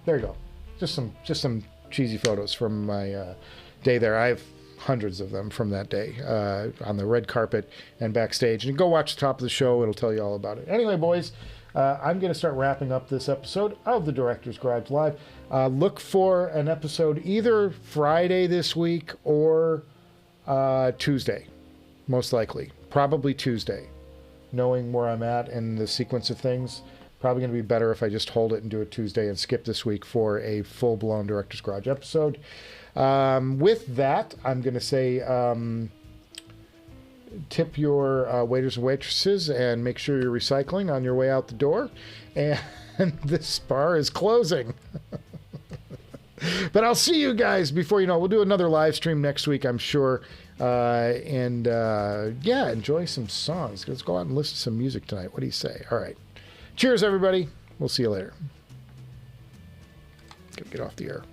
there you go. Just some cheesy photos from my day there. I have hundreds of them from that day on the red carpet and backstage. And go watch the top of the show. It'll tell you all about it. Anyway, boys, I'm going to start wrapping up this episode of the Director's Garage Live. Look for an episode either Friday this week or Tuesday, most likely. Probably Tuesday. Knowing where I'm at and the sequence of things, probably going to be better if I just hold it and do it Tuesday and skip this week for a full-blown Director's Garage episode. With that, I'm going to say tip your waiters and waitresses and make sure you're recycling on your way out the door. And this bar is closing. But I'll see you guys before you know. We'll do another live stream next week, I'm sure. Yeah, enjoy some songs. Let's go out and listen to some music tonight. What do you say? All right. Cheers, everybody. We'll see you later. Get off the air.